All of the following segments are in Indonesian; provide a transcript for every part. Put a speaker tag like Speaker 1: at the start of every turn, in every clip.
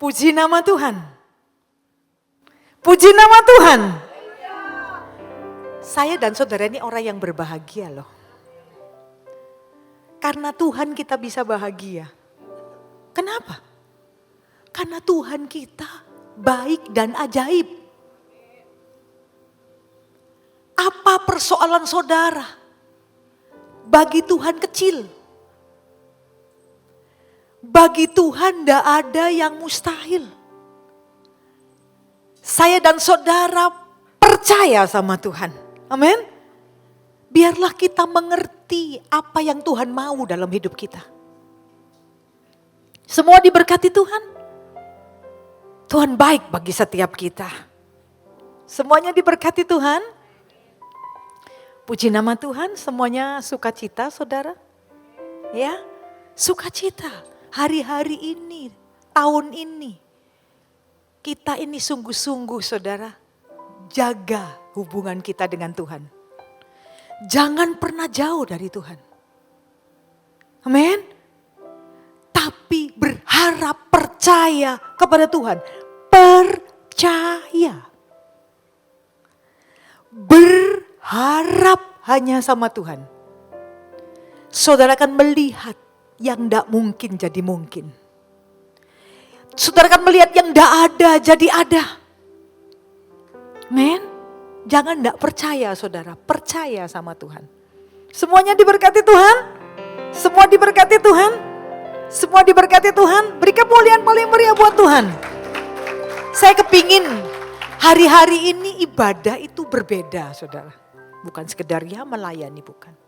Speaker 1: Puji nama Tuhan. Puji nama Tuhan. Saya dan saudara ini orang yang berbahagia loh. Karena Tuhan kita bisa bahagia. Kenapa? Karena Tuhan kita baik dan ajaib. Apa persoalan saudara? Bagi Tuhan kecil. Bagi Tuhan tidak ada yang mustahil. Saya dan saudara percaya sama Tuhan. Amin. Biarlah kita mengerti apa yang Tuhan mau dalam hidup kita. Semua diberkati Tuhan. Tuhan baik bagi setiap kita. Semuanya diberkati Tuhan. Puji nama Tuhan, semuanya sukacita saudara. Ya, sukacita. Hari-hari ini, tahun ini. Kita ini sungguh-sungguh saudara. Jaga hubungan kita dengan Tuhan. Jangan pernah jauh dari Tuhan. Amin. Tapi berharap, percaya kepada Tuhan. Percaya. Berharap hanya sama Tuhan. Saudara akan melihat yang tidak mungkin jadi mungkin. Saudara akan melihat yang tidak ada jadi ada. Men, jangan tidak percaya saudara, percaya sama Tuhan. Semuanya diberkati Tuhan. Semua diberkati Tuhan. Semua diberkati Tuhan. Beri kemuliaan paling meriah buat Tuhan. Saya kepingin hari-hari ini ibadah itu berbeda saudara. Bukan sekedar ya melayani, bukan.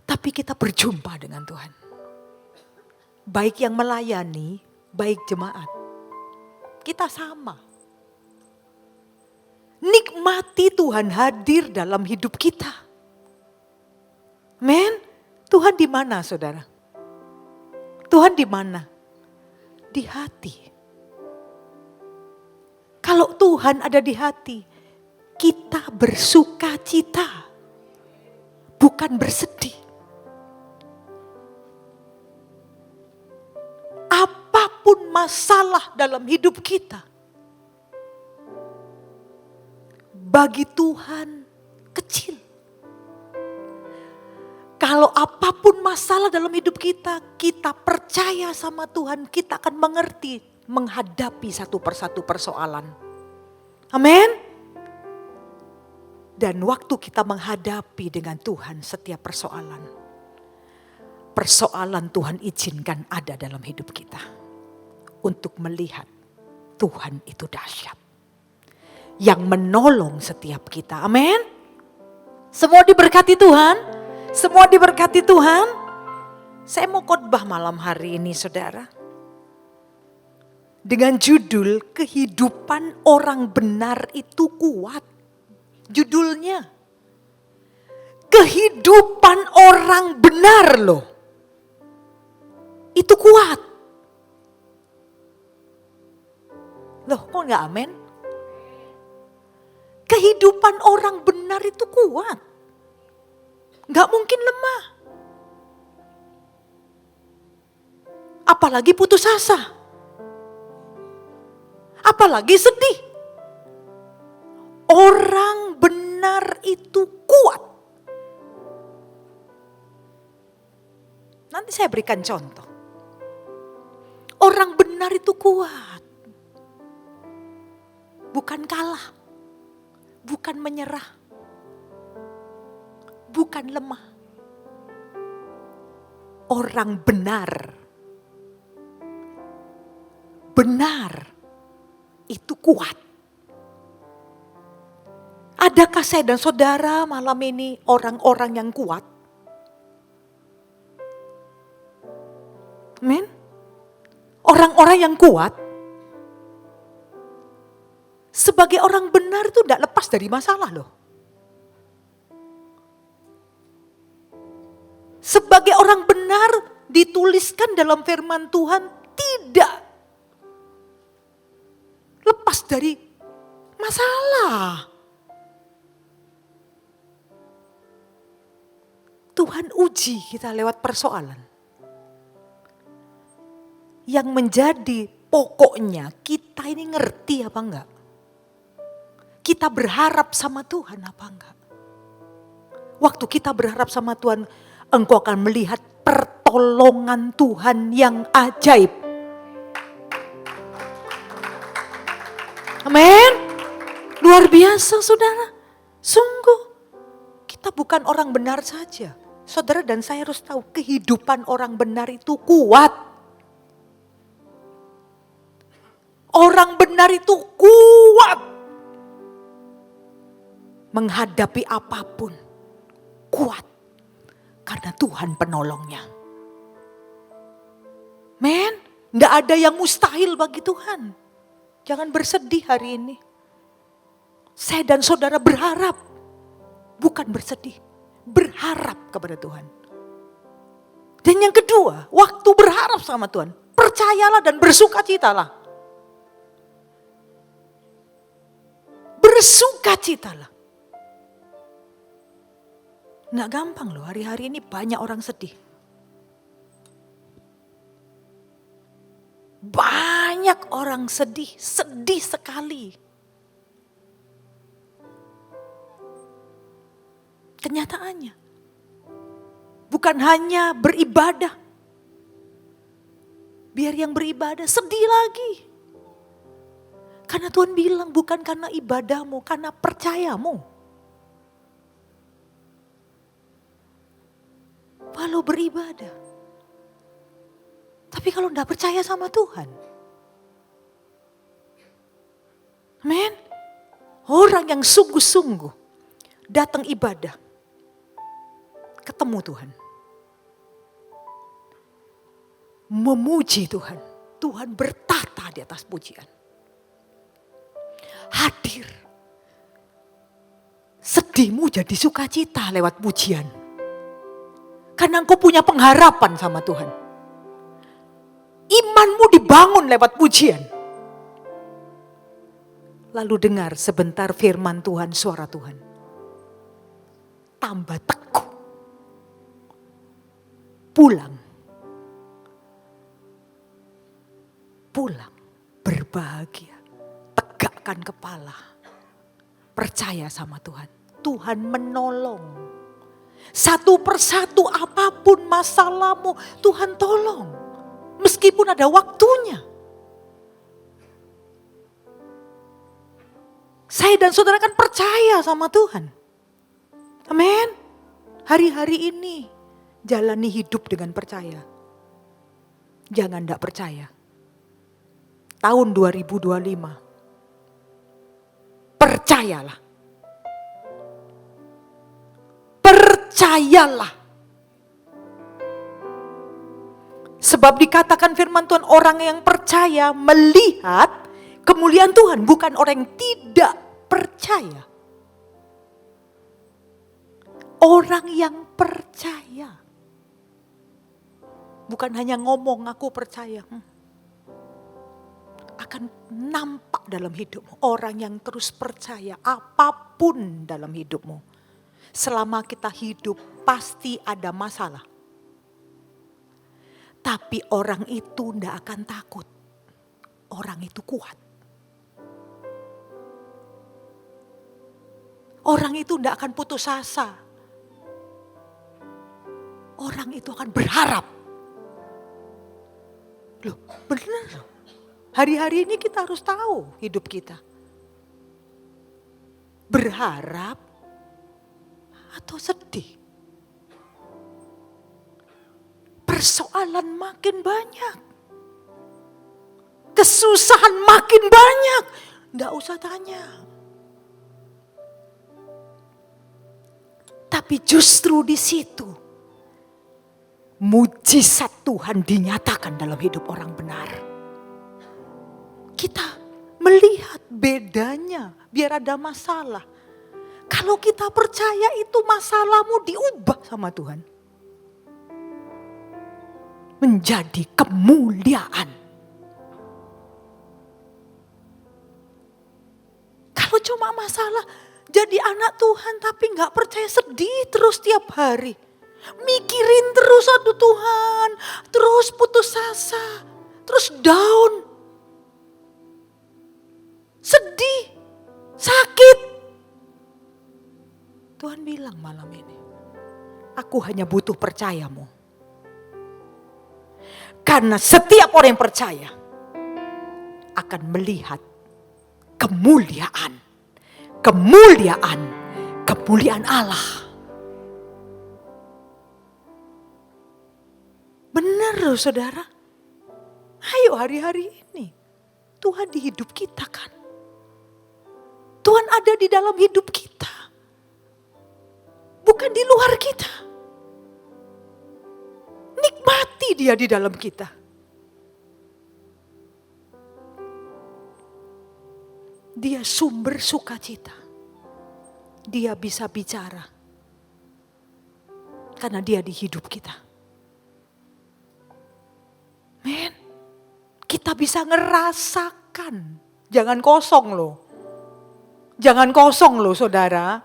Speaker 1: Tapi kita berjumpa dengan Tuhan. Baik yang melayani, baik jemaat. Kita sama. Nikmati Tuhan hadir dalam hidup kita. Men, Tuhan di mana saudara? Tuhan di mana? Di hati. Kalau Tuhan ada di hati, kita bersuka cita, bukan bersedih. Apapun masalah dalam hidup kita, bagi Tuhan kecil. Kalau apapun masalah dalam hidup kita, kita percaya sama Tuhan, kita akan mengerti, menghadapi satu persatu persoalan. Amin. Dan waktu kita menghadapi dengan Tuhan setiap persoalan, persoalan Tuhan izinkan ada dalam hidup kita. Untuk melihat Tuhan itu dahsyat. Yang menolong setiap kita. Amin. Semua diberkati Tuhan. Semua diberkati Tuhan. Saya mau khotbah malam hari ini saudara. Dengan judul kehidupan orang benar itu kuat. Judulnya. Kehidupan orang benar loh. Itu kuat. Loh kok gak amin? Kehidupan orang benar itu kuat. Gak mungkin lemah. Apalagi putus asa. Apalagi sedih. Orang benar itu kuat. Nanti saya berikan contoh. Orang benar itu kuat. Bukan kalah. Bukan menyerah. Bukan lemah. Orang benar. Benar. Itu kuat. Adakah saya dan saudara malam ini orang-orang yang kuat? Amin. Orang-orang yang kuat. Sebagai orang benar itu tidak lepas dari masalah loh. Sebagai orang benar dituliskan dalam firman Tuhan tidak lepas dari masalah. Tuhan uji kita lewat persoalan. Yang menjadi Pokoknya kita ini ngerti apa enggak? Kita berharap sama Tuhan apa enggak? Waktu kita berharap sama Tuhan, engkau akan melihat pertolongan Tuhan yang ajaib. Amin. Luar biasa saudara. Sungguh kita bukan orang benar saja. Saudara dan saya harus tahu kehidupan orang benar itu kuat. Orang benar itu kuat. Menghadapi apapun. Kuat. Karena Tuhan penolongnya. Men, gak ada yang mustahil bagi Tuhan. Jangan bersedih hari ini. Saya dan saudara berharap. Bukan bersedih. Berharap kepada Tuhan. Dan yang kedua, waktu berharap sama Tuhan. Percayalah dan bersukacitalah. Bersukacitalah. Nggak gampang loh, hari-hari ini banyak orang sedih. Banyak orang sedih sekali. Kenyataannya. Bukan hanya beribadah. Biar yang beribadah sedih lagi. Karena Tuhan bilang bukan karena ibadahmu, karena percayamu. Walau beribadah. Tapi kalau tidak percaya sama Tuhan. Amin. Orang yang sungguh-sungguh datang ibadah. Ketemu Tuhan. Memuji Tuhan. Tuhan bertata di atas pujian. Hadir. Sedihmu jadi sukacita lewat pujian. Karena engkau punya pengharapan sama Tuhan. Imanmu dibangun lewat pujian. Lalu dengar sebentar firman Tuhan, suara Tuhan. Tambah teguh. Pulang. Pulang berbahagia. Tegakkan kepala. Percaya sama Tuhan. Tuhan menolong. Satu persatu apapun masalahmu Tuhan tolong. Meskipun ada waktunya. Saya dan saudara kan percaya sama Tuhan. Amin. Hari-hari ini jalani hidup dengan percaya. Jangan tidak percaya. Tahun 2025. Percayalah. Percayalah. Sebab dikatakan firman Tuhan, orang yang percaya melihat kemuliaan Tuhan, bukan orang yang tidak percaya. Orang yang percaya. Bukan hanya ngomong aku percaya. Akan nampak dalam hidupmu. Orang yang terus percaya apapun dalam hidupmu. Selama kita hidup pasti ada masalah. Tapi orang itu tidak akan takut. Orang itu kuat. Orang itu tidak akan putus asa. Orang itu akan berharap. Loh, benar. Hari-hari ini kita harus tahu hidup kita. Berharap atau sedih. Persoalan makin banyak. Kesusahan makin banyak. Nggak usah tanya. Tapi justru di situ mujizat Tuhan dinyatakan dalam hidup orang benar. Kita melihat bedanya biar ada masalah. Kalau kita percaya itu masalahmu diubah sama Tuhan. Menjadi kemuliaan. Kalau cuma masalah jadi anak Tuhan tapi gak percaya, sedih terus tiap hari. Mikirin terus aduh Tuhan, terus putus asa, terus down. Aku hanya butuh percayamu. Karena setiap orang yang percaya akan melihat kemuliaan Allah. Benar loh saudara. Ayo hari-hari ini Tuhan di hidup kita kan. Tuhan ada di dalam hidup kita. Bukan di luar kita. Nikmati dia di dalam kita. Dia sumber sukacita. Dia bisa bicara. Karena dia di hidup kita. Men, kita bisa ngerasakan. Jangan kosong loh. Jangan kosong loh saudara.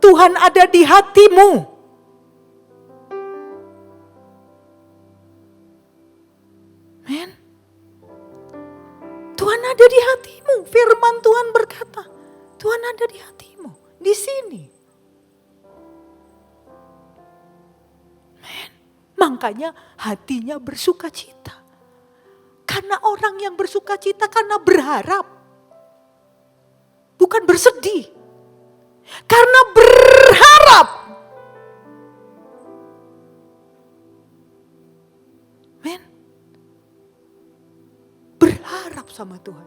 Speaker 1: Tuhan ada di hatimu. Men, Tuhan ada di hatimu. Firman Tuhan berkata, Tuhan ada di hatimu. Di sini. Men, makanya hatinya bersukacita. Karena orang yang bersukacita karena berharap. Bukan bersedih. Karena berharap. Men. Berharap sama Tuhan.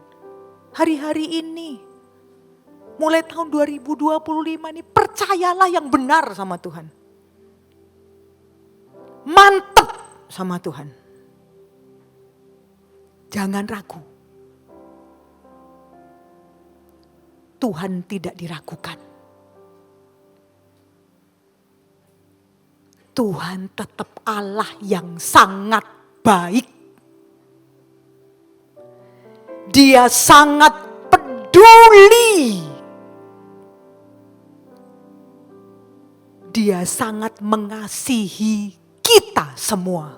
Speaker 1: Hari-hari ini. Mulai tahun 2025 ini. Percayalah yang benar sama Tuhan. Mantap sama Tuhan. Jangan ragu. Tuhan tidak diragukan. Tuhan tetap Allah yang sangat baik. Dia sangat peduli. Dia sangat mengasihi kita semua.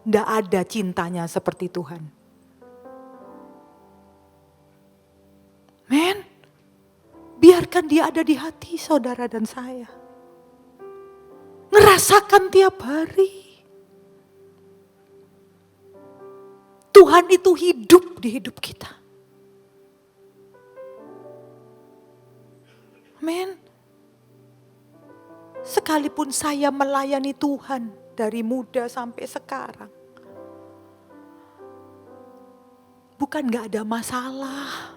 Speaker 1: Tidak ada cintanya seperti Tuhan. Men, biarkan dia ada di hati saudara dan saya. Ngerasakan tiap hari. Tuhan itu hidup di hidup kita. Men, sekalipun saya melayani Tuhan dari muda sampai sekarang. Bukan gak ada masalah.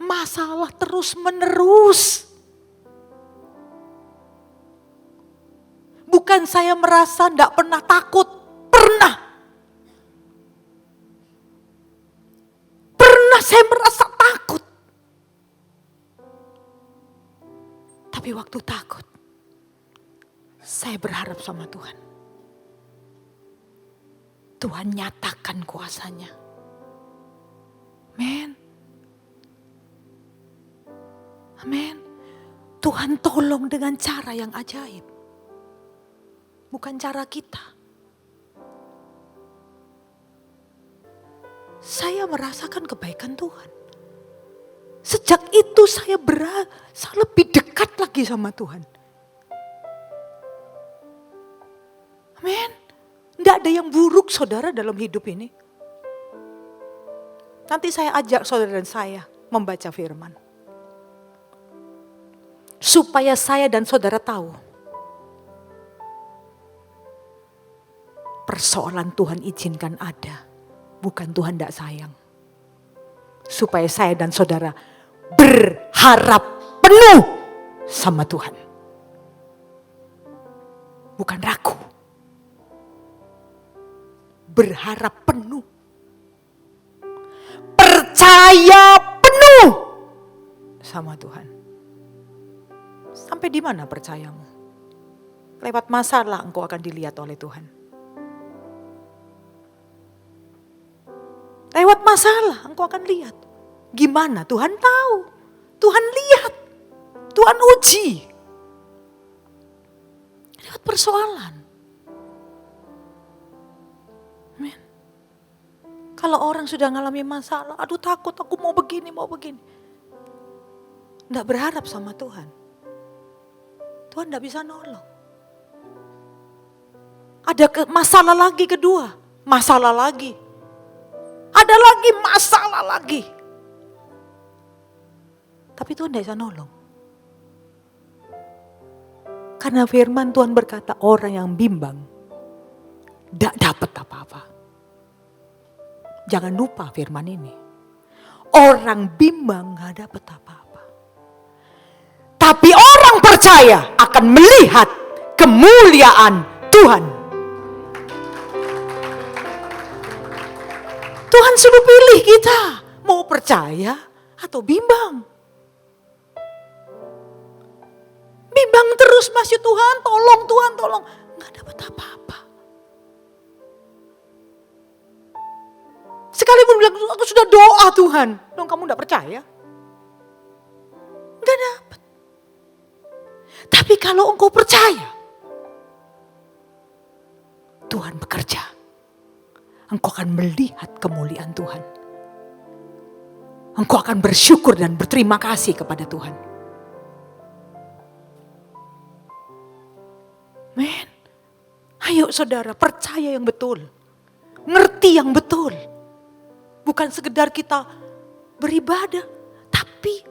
Speaker 1: Masalah terus menerus. Bukan saya merasa gak pernah takut. Pernah. Pernah saya merasa takut. Tapi waktu takut. Saya berharap sama Tuhan. Tuhan nyatakan kuasanya. Men. Amin. Tuhan tolong dengan cara yang ajaib. Bukan cara kita. Saya merasakan kebaikan Tuhan. Sejak itu saya lebih dekat lagi sama Tuhan. Amin. Tidak ada yang buruk saudara dalam hidup ini. Nanti saya ajak saudara dan saya membaca firman. Supaya saya dan saudara tahu. Persoalan Tuhan izinkan ada. Bukan Tuhan tidak sayang. Supaya saya dan saudara berharap penuh sama Tuhan. Bukan ragu. Berharap penuh. Percaya penuh sama Tuhan. Sampai di mana percayamu? Lewat masalah engkau akan dilihat oleh Tuhan. Lewat masalah engkau akan lihat. Gimana? Tuhan tahu. Tuhan lihat. Tuhan uji. Lewat persoalan. Amin. Kalau orang sudah mengalami masalah, aduh takut aku mau begini. Nggak berharap sama Tuhan. Tuhan tidak bisa nolong. Ada masalah lagi kedua, masalah lagi. Ada lagi masalah lagi. Tapi Tuhan tidak bisa nolong. Karena firman Tuhan berkata orang yang bimbang tidak dapat apa-apa. Jangan lupa firman ini. Orang bimbang gak dapat apa-apa. Tapi orang percaya akan melihat kemuliaan Tuhan. Tuhan suruh pilih kita. Mau percaya atau bimbang. Bimbang terus masih Tuhan tolong. Gak dapat apa-apa. Sekalipun bilang aku sudah doa Tuhan. Dong kamu gak percaya? Gak dapat. Tapi kalau engkau percaya. Tuhan bekerja. Engkau akan melihat kemuliaan Tuhan. Engkau akan bersyukur dan berterima kasih kepada Tuhan. Men, ayo saudara percaya yang betul. Ngerti yang betul. Bukan sekedar kita beribadah. Tapi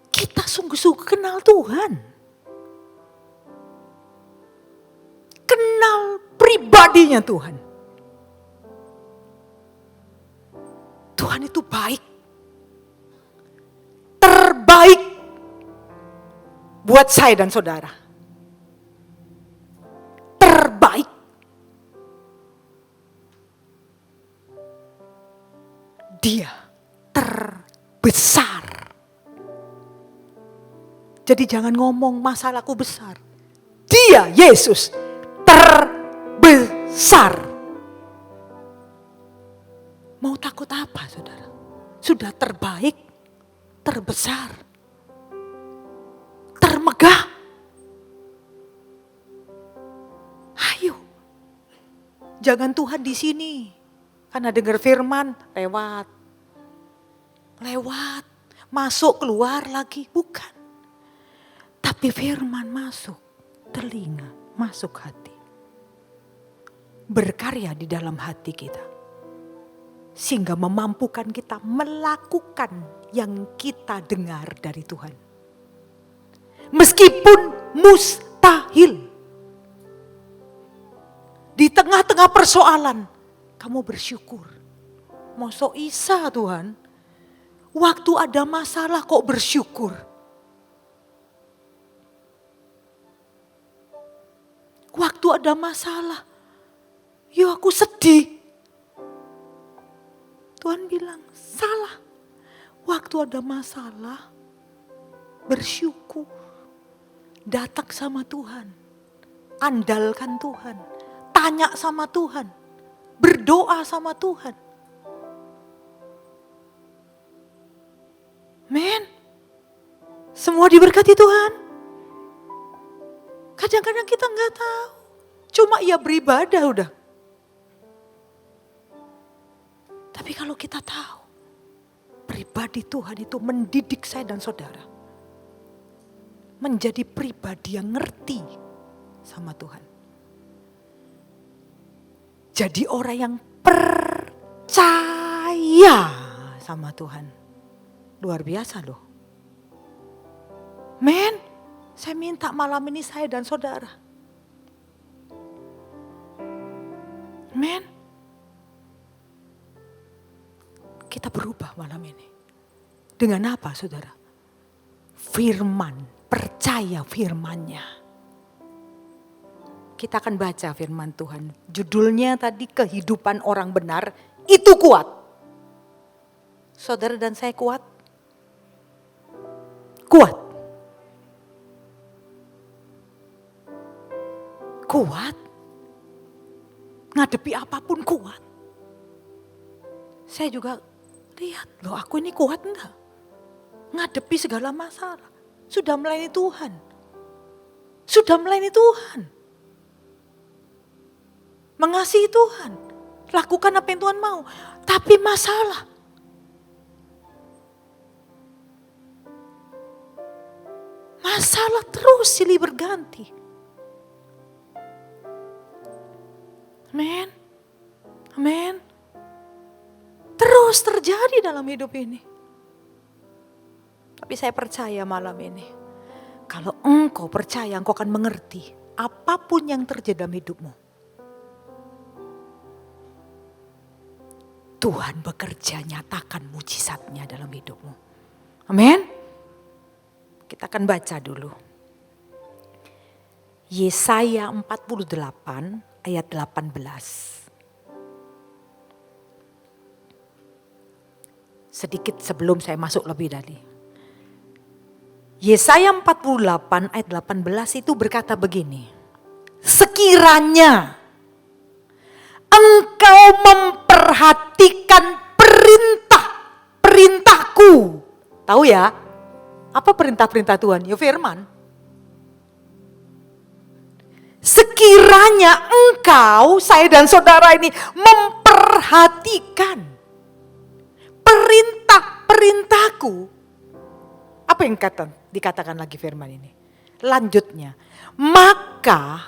Speaker 1: kita sungguh-sungguh kenal Tuhan. Kenal pribadinya Tuhan. Tuhan itu baik. Terbaik buat saya dan saudara. Terbaik. Dia terbesar. Jadi jangan ngomong masalahku besar. Dia, Yesus, terbesar. Mau takut apa saudara? Sudah terbaik, terbesar, termegah. Ayo. Jangan Tuhan di sini. Karena dengar firman, lewat. Masuk, keluar lagi. Bukan. Tapi firman masuk telinga, masuk hati. Berkarya di dalam hati kita. Sehingga memampukan kita melakukan yang kita dengar dari Tuhan. Meskipun mustahil. Di tengah-tengah persoalan, kamu bersyukur. Mosok Isa Tuhan, waktu ada masalah kok bersyukur. Waktu ada masalah, yo aku sedih. Tuhan bilang, salah. Waktu ada masalah, bersyukur. Datang sama Tuhan. Andalkan Tuhan. Tanya sama Tuhan. Berdoa sama Tuhan. Men, semua diberkati Tuhan. Kadang-kadang kita gak tahu. Cuma ya beribadah udah. Tapi kalau kita tahu, pribadi Tuhan itu mendidik saya dan saudara. Menjadi pribadi yang ngerti sama Tuhan. Jadi orang yang percaya sama Tuhan. Luar biasa loh. Men, saya minta malam ini saya dan saudara. Men, kita berubah malam ini. Dengan apa saudara? Firman, percaya firmannya. Kita akan baca firman Tuhan. Judulnya tadi kehidupan orang benar itu kuat. Saudara dan saya kuat? Kuat. Kuat. Ngadepi apapun kuat. Saya juga lihat, loh aku ini kuat enggak? Ngadepi segala masalah. Sudah melayani Tuhan. Sudah melayani Tuhan. Mengasihi Tuhan. Lakukan apa yang Tuhan mau. Tapi masalah. Masalah terus silih berganti. Amin. Amin. Terus terjadi dalam hidup ini. Tapi saya percaya malam ini, kalau engkau percaya, engkau akan mengerti apapun yang terjadi dalam hidupmu. Tuhan bekerja, nyatakan mujizatnya dalam hidupmu. Amin. Kita akan baca dulu. Yesaya 48 ayat 18. Sedikit sebelum saya masuk lebih tadi. Yesaya 48 ayat 18 itu berkata begini. Sekiranya engkau memperhatikan perintah-perintahku. Tahu ya? Apa perintah-perintah Tuhan? Ya firman. Sekiranya engkau, saya dan saudara ini memperhatikan perintah-perintahku. Apa yang dikatakan lagi firman ini? Lanjutnya, maka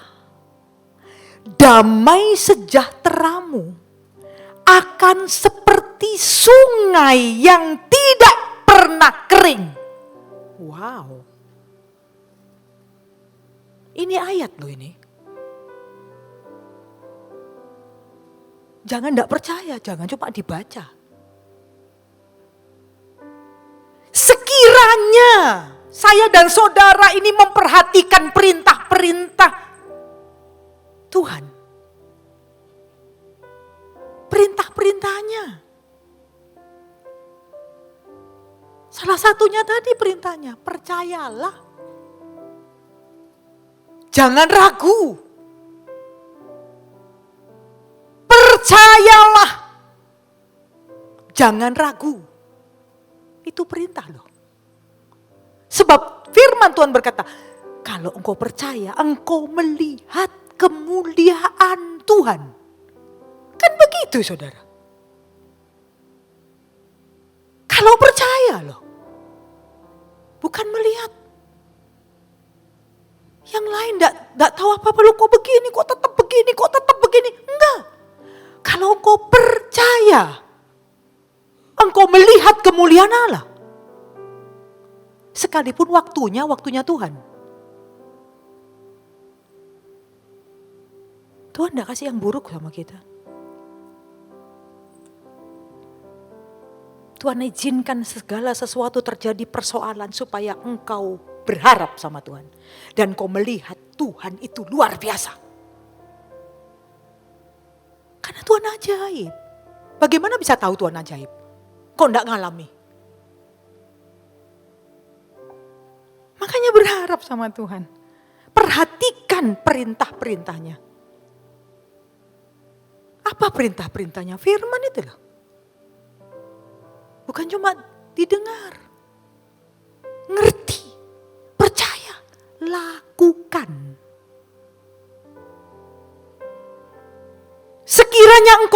Speaker 1: damai sejahteramu akan seperti sungai yang tidak pernah kering. Wow. Ini ayat loh ini. Jangan tidak percaya, jangan cuma dibaca. Sekiranya saya dan saudara ini memperhatikan perintah-perintah Tuhan. Perintah-perintahnya. Salah satunya tadi perintahnya, percayalah. Jangan ragu. Percayalah. Jangan ragu. Itu perintah loh. Sebab firman Tuhan berkata, kalau engkau percaya, engkau melihat kemuliaan Tuhan. Kan begitu saudara. Kalau percaya loh. Bukan melihat. Yang lain enggak tahu apa-apa, lo kok begini, kok tetap begini, kok tetap begini. Enggak. Kalau engkau percaya, engkau melihat kemuliaan Allah. Sekalipun waktunya Tuhan. Tuhan enggak kasih yang buruk sama kita. Tuhan izinkan segala sesuatu terjadi persoalan supaya engkau berharap sama Tuhan. Dan kau melihat Tuhan itu luar biasa. Karena Tuhan ajaib. Bagaimana bisa tahu Tuhan ajaib? Kau enggak ngalami. Makanya berharap sama Tuhan. Perhatikan perintah-perintahnya. Apa perintah-perintahnya? Firman itu loh. Bukan cuma didengar. Ngerti. Percaya. Lakukan. Sekiranya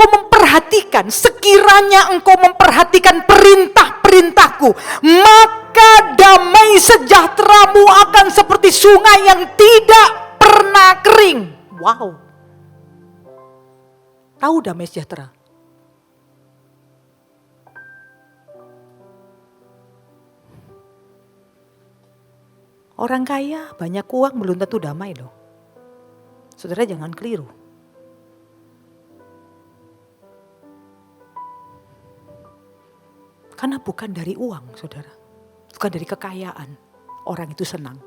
Speaker 1: engkau memperhatikan perintah-perintahku, maka damai sejahteramu akan seperti sungai yang tidak pernah kering. Wow. Tahu damai sejahtera? Orang kaya banyak uang belum tentu damai loh. Saudara jangan keliru. Karena bukan dari uang saudara. Bukan dari kekayaan. Orang itu senang.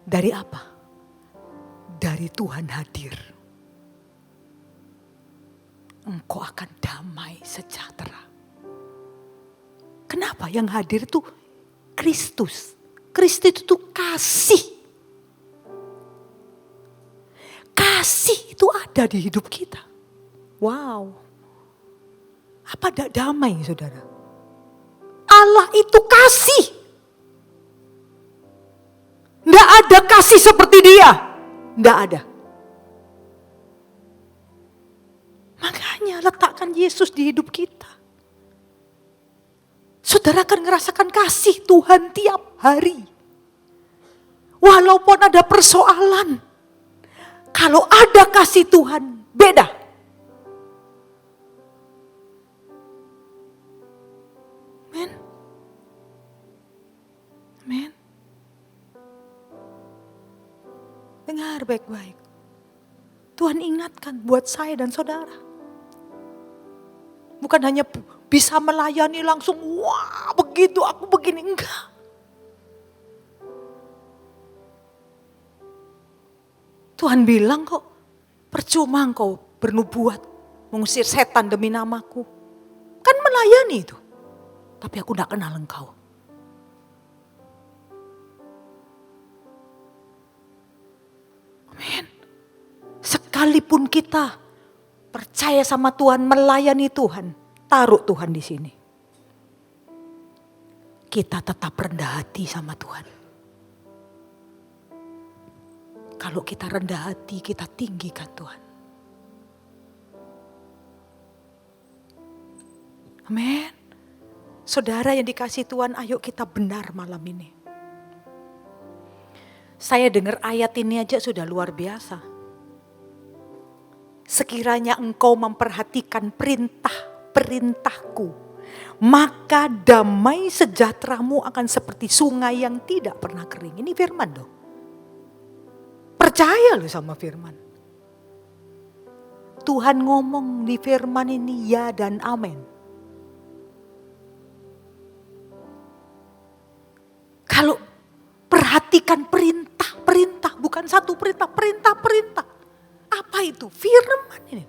Speaker 1: Dari apa? Dari Tuhan hadir. Engkau akan damai sejahtera. Kenapa? Yang hadir itu Kristus. Kristus itu kasih. Kasih itu ada di hidup kita. Wow. Apa tidak damai saudara? Allah itu kasih. Tidak ada kasih seperti dia. Tidak ada. Makanya letakkan Yesus di hidup kita. Saudara akan ngerasakan kasih Tuhan tiap hari. Walaupun ada persoalan, kalau ada kasih Tuhan, beda. Amen. Amen. Dengar baik-baik. Tuhan ingatkan buat saya dan saudara. Bukan hanya bisa melayani langsung, wah begitu aku begini, enggak. Tuhan bilang kok, percuma engkau bernubuat, mengusir setan demi namaku. Kan melayani itu. Tapi aku enggak kenal engkau. Amin. Sekalipun kita percaya sama Tuhan, melayani Tuhan, taruh Tuhan di sini. Kita tetap rendah hati sama Tuhan. Kalau kita rendah hati, kita tinggikan Tuhan. Amin. Saudara yang dikasih Tuhan, ayo kita benar malam ini. Saya dengar ayat ini aja sudah luar biasa. Sekiranya engkau memperhatikan perintah-perintahku, maka damai sejahteramu akan seperti sungai yang tidak pernah kering. Ini firman dong. Percaya loh sama firman. Tuhan ngomong di firman ini ya dan amin. Kalau perhatikan perintah, bukan satu perintah. Apa itu? Firman ini.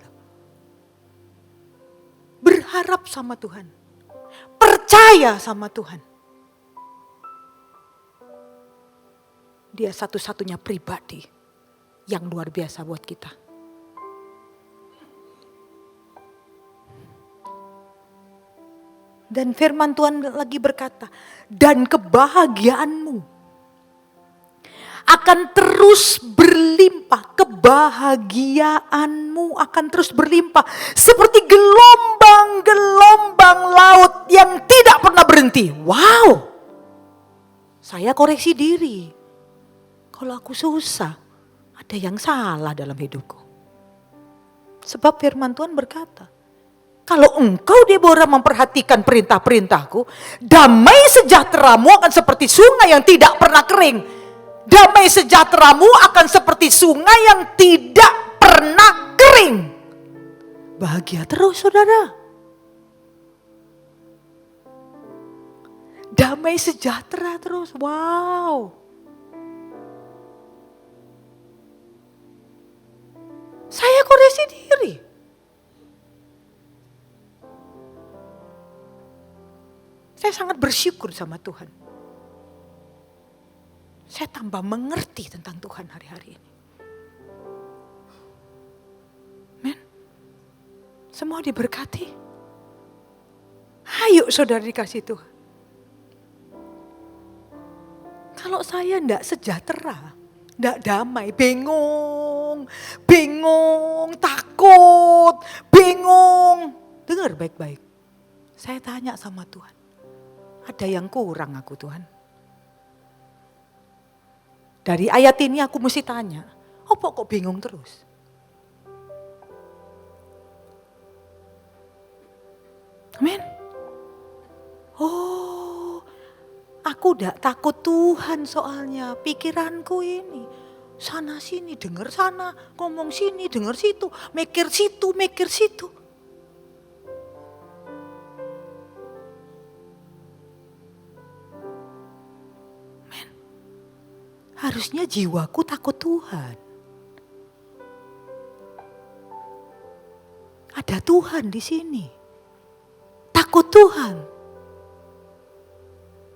Speaker 1: Berharap sama Tuhan. Percaya sama Tuhan. Dia satu-satunya pribadi yang luar biasa buat kita. Dan firman Tuhan lagi berkata, dan kebahagiaanmu akan terus berlimpah. Kebahagiaanmu akan terus berlimpah. Seperti gelombang-gelombang laut yang tidak pernah berhenti. Wow. Saya koreksi diri. Kalau aku susah, ada yang salah dalam hidupku. Sebab firman Tuhan berkata, kalau engkau Deborah memperhatikan perintah-perintahku, damai sejahteramu akan seperti sungai yang tidak pernah kering. Damai sejahteramu akan seperti sungai yang tidak pernah kering. Bahagia terus saudara. Damai sejahtera terus, wow. Saya koreksi diri. Saya sangat bersyukur sama Tuhan. Saya tambah mengerti tentang Tuhan hari-hari ini. Men, semua diberkati. Ayo saudara dikasih Tuhan. Kalau saya enggak sejahtera, enggak damai, bingung, takut, bingung. Dengar baik-baik. Saya tanya sama Tuhan. Ada yang kurang aku Tuhan. Dari ayat ini aku mesti tanya, apa kok bingung terus? Amin. Oh, aku udah takut Tuhan soalnya pikiranku ini. Sana sini, dengar sana, ngomong sini, dengar situ, mikir situ. Harusnya jiwaku takut Tuhan. Ada Tuhan di sini. Takut Tuhan.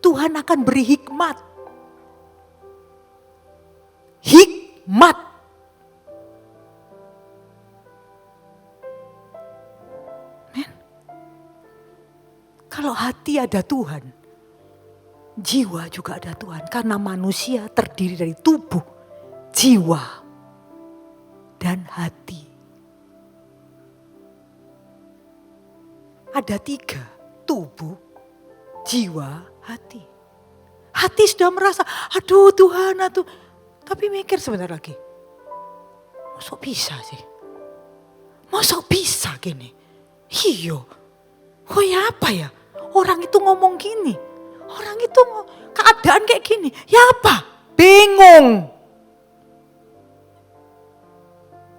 Speaker 1: Tuhan akan beri hikmat. Hikmat. Men. Kalau hati ada Tuhan, jiwa juga ada Tuhan. Karena manusia terdiri dari tubuh, jiwa, dan hati. Ada 3, tubuh, jiwa, hati. Hati sudah merasa, aduh Tuhan, aduh. Tapi mikir sebentar lagi, masa bisa sih? Masa bisa gini? Iya, oh ya apa ya? Orang itu ngomong gini, orang itu keadaan kayak gini, ya apa? Bingung.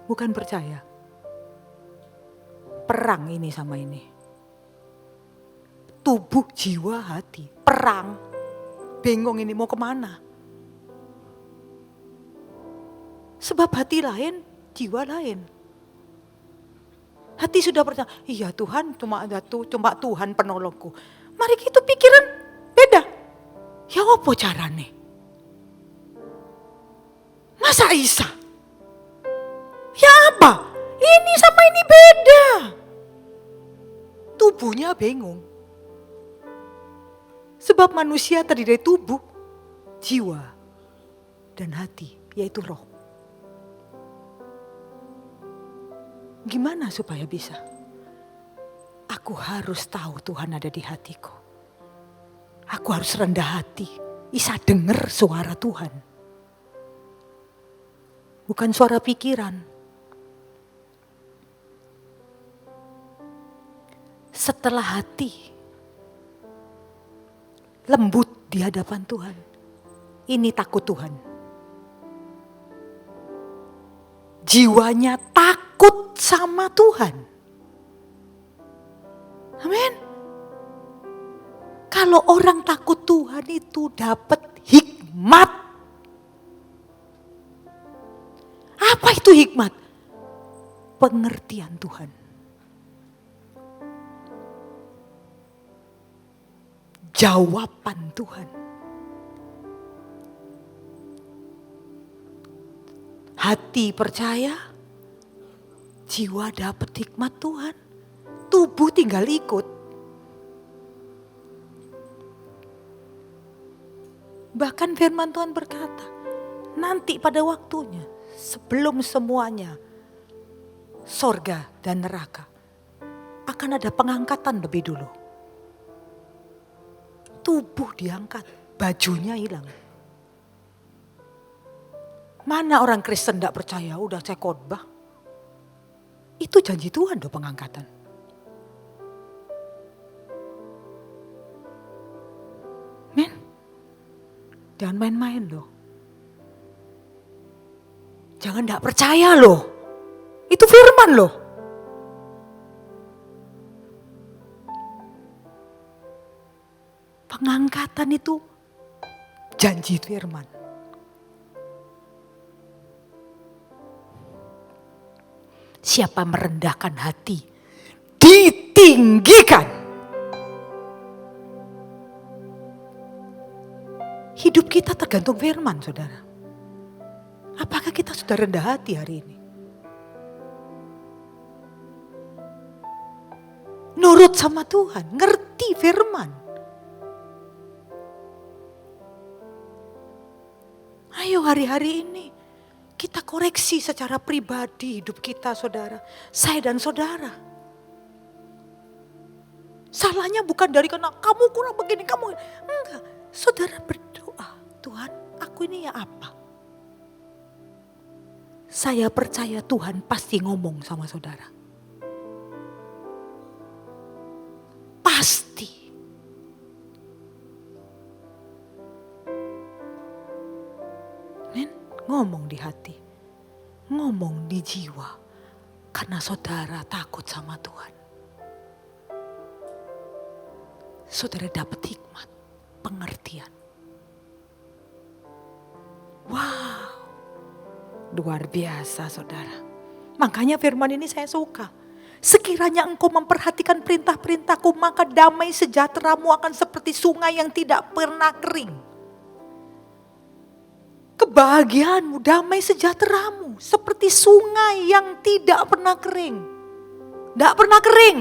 Speaker 1: Bukan percaya. Perang ini sama ini. Tubuh, jiwa, hati. Perang. Bingung ini mau kemana. Sebab hati lain, jiwa lain. Hati sudah percaya, iya Tuhan cuma Tuhan penolongku. Mari kita pikiran beda. Ya apa carane? Masa Isa? Ya apa? Ini sama ini beda. Tubuhnya bingung. Sebab manusia terdiri dari tubuh, jiwa, dan hati, yaitu roh. Gimana supaya bisa? Aku harus tahu Tuhan ada di hatiku. Aku harus rendah hati, bisa dengar suara Tuhan. Bukan suara pikiran. Setelah hati lembut di hadapan Tuhan, ini takut Tuhan. Jiwanya takut sama Tuhan. Amin. Kalau orang takut Tuhan itu dapat hikmat. Apa itu hikmat? Pengertian Tuhan. Jawaban Tuhan. Hati percaya, jiwa dapat hikmat Tuhan, tubuh tinggal ikut. Bahkan firman Tuhan berkata, nanti pada waktunya, sebelum semuanya, sorga dan neraka, akan ada pengangkatan lebih dulu. Tubuh diangkat, bajunya hilang. Mana orang Kristen tidak percaya, udah saya khotbah. Itu janji Tuhan loh pengangkatan. Men, jangan main-main loh. Jangan tidak percaya loh. Itu firman loh. Pengangkatan itu janji firman. Siapa merendahkan hati, ditinggikan. Hidup kita tergantung firman, saudara. Apakah kita sudah rendah hati hari ini? Nurut sama Tuhan, ngerti firman. Ayo hari-hari ini kita koreksi secara pribadi hidup kita, saudara. Saya dan saudara. Salahnya bukan dari karena kamu kurang begini, kamu enggak. Saudara berdoa, Tuhan, aku ini ya apa? Saya percaya Tuhan pasti ngomong sama saudara. Pasti. Ngomong di hati, ngomong di jiwa, karena saudara takut sama Tuhan. Saudara dapat hikmat, pengertian. Wow, luar biasa saudara. Makanya firman ini saya suka. Sekiranya engkau memperhatikan perintah-perintahku, maka damai sejahteramu akan seperti sungai yang tidak pernah kering. Kebahagiaanmu, damai sejahteramu seperti sungai yang tidak pernah kering. Tidak pernah kering.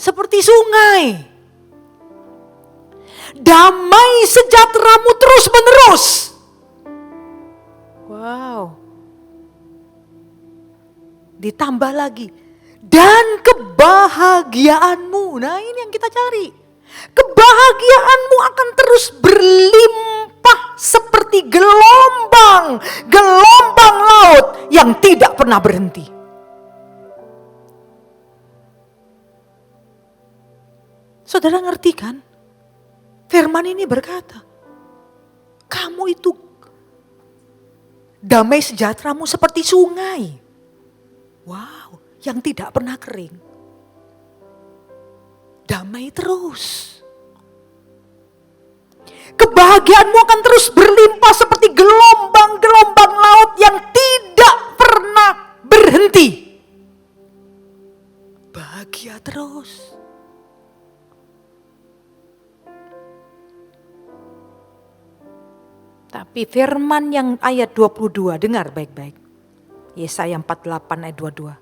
Speaker 1: Seperti sungai. Damai sejahteramu terus menerus. Wow. Ditambah lagi, Dan kebahagiaanmu, nah ini yang kita cari. Kebahagiaanmu akan terus berlimpah seperti gelombang laut yang tidak pernah berhenti. Saudara ngerti kan? Firman ini berkata, kamu itu damai sejahteramu seperti sungai. Wow, yang tidak pernah kering. Damai terus. Kebahagiaanmu akan terus berlimpah seperti gelombang laut yang tidak pernah berhenti. Bahagia terus. Tapi firman yang ayat 22, dengar baik-baik. Yesaya 48 ayat 22.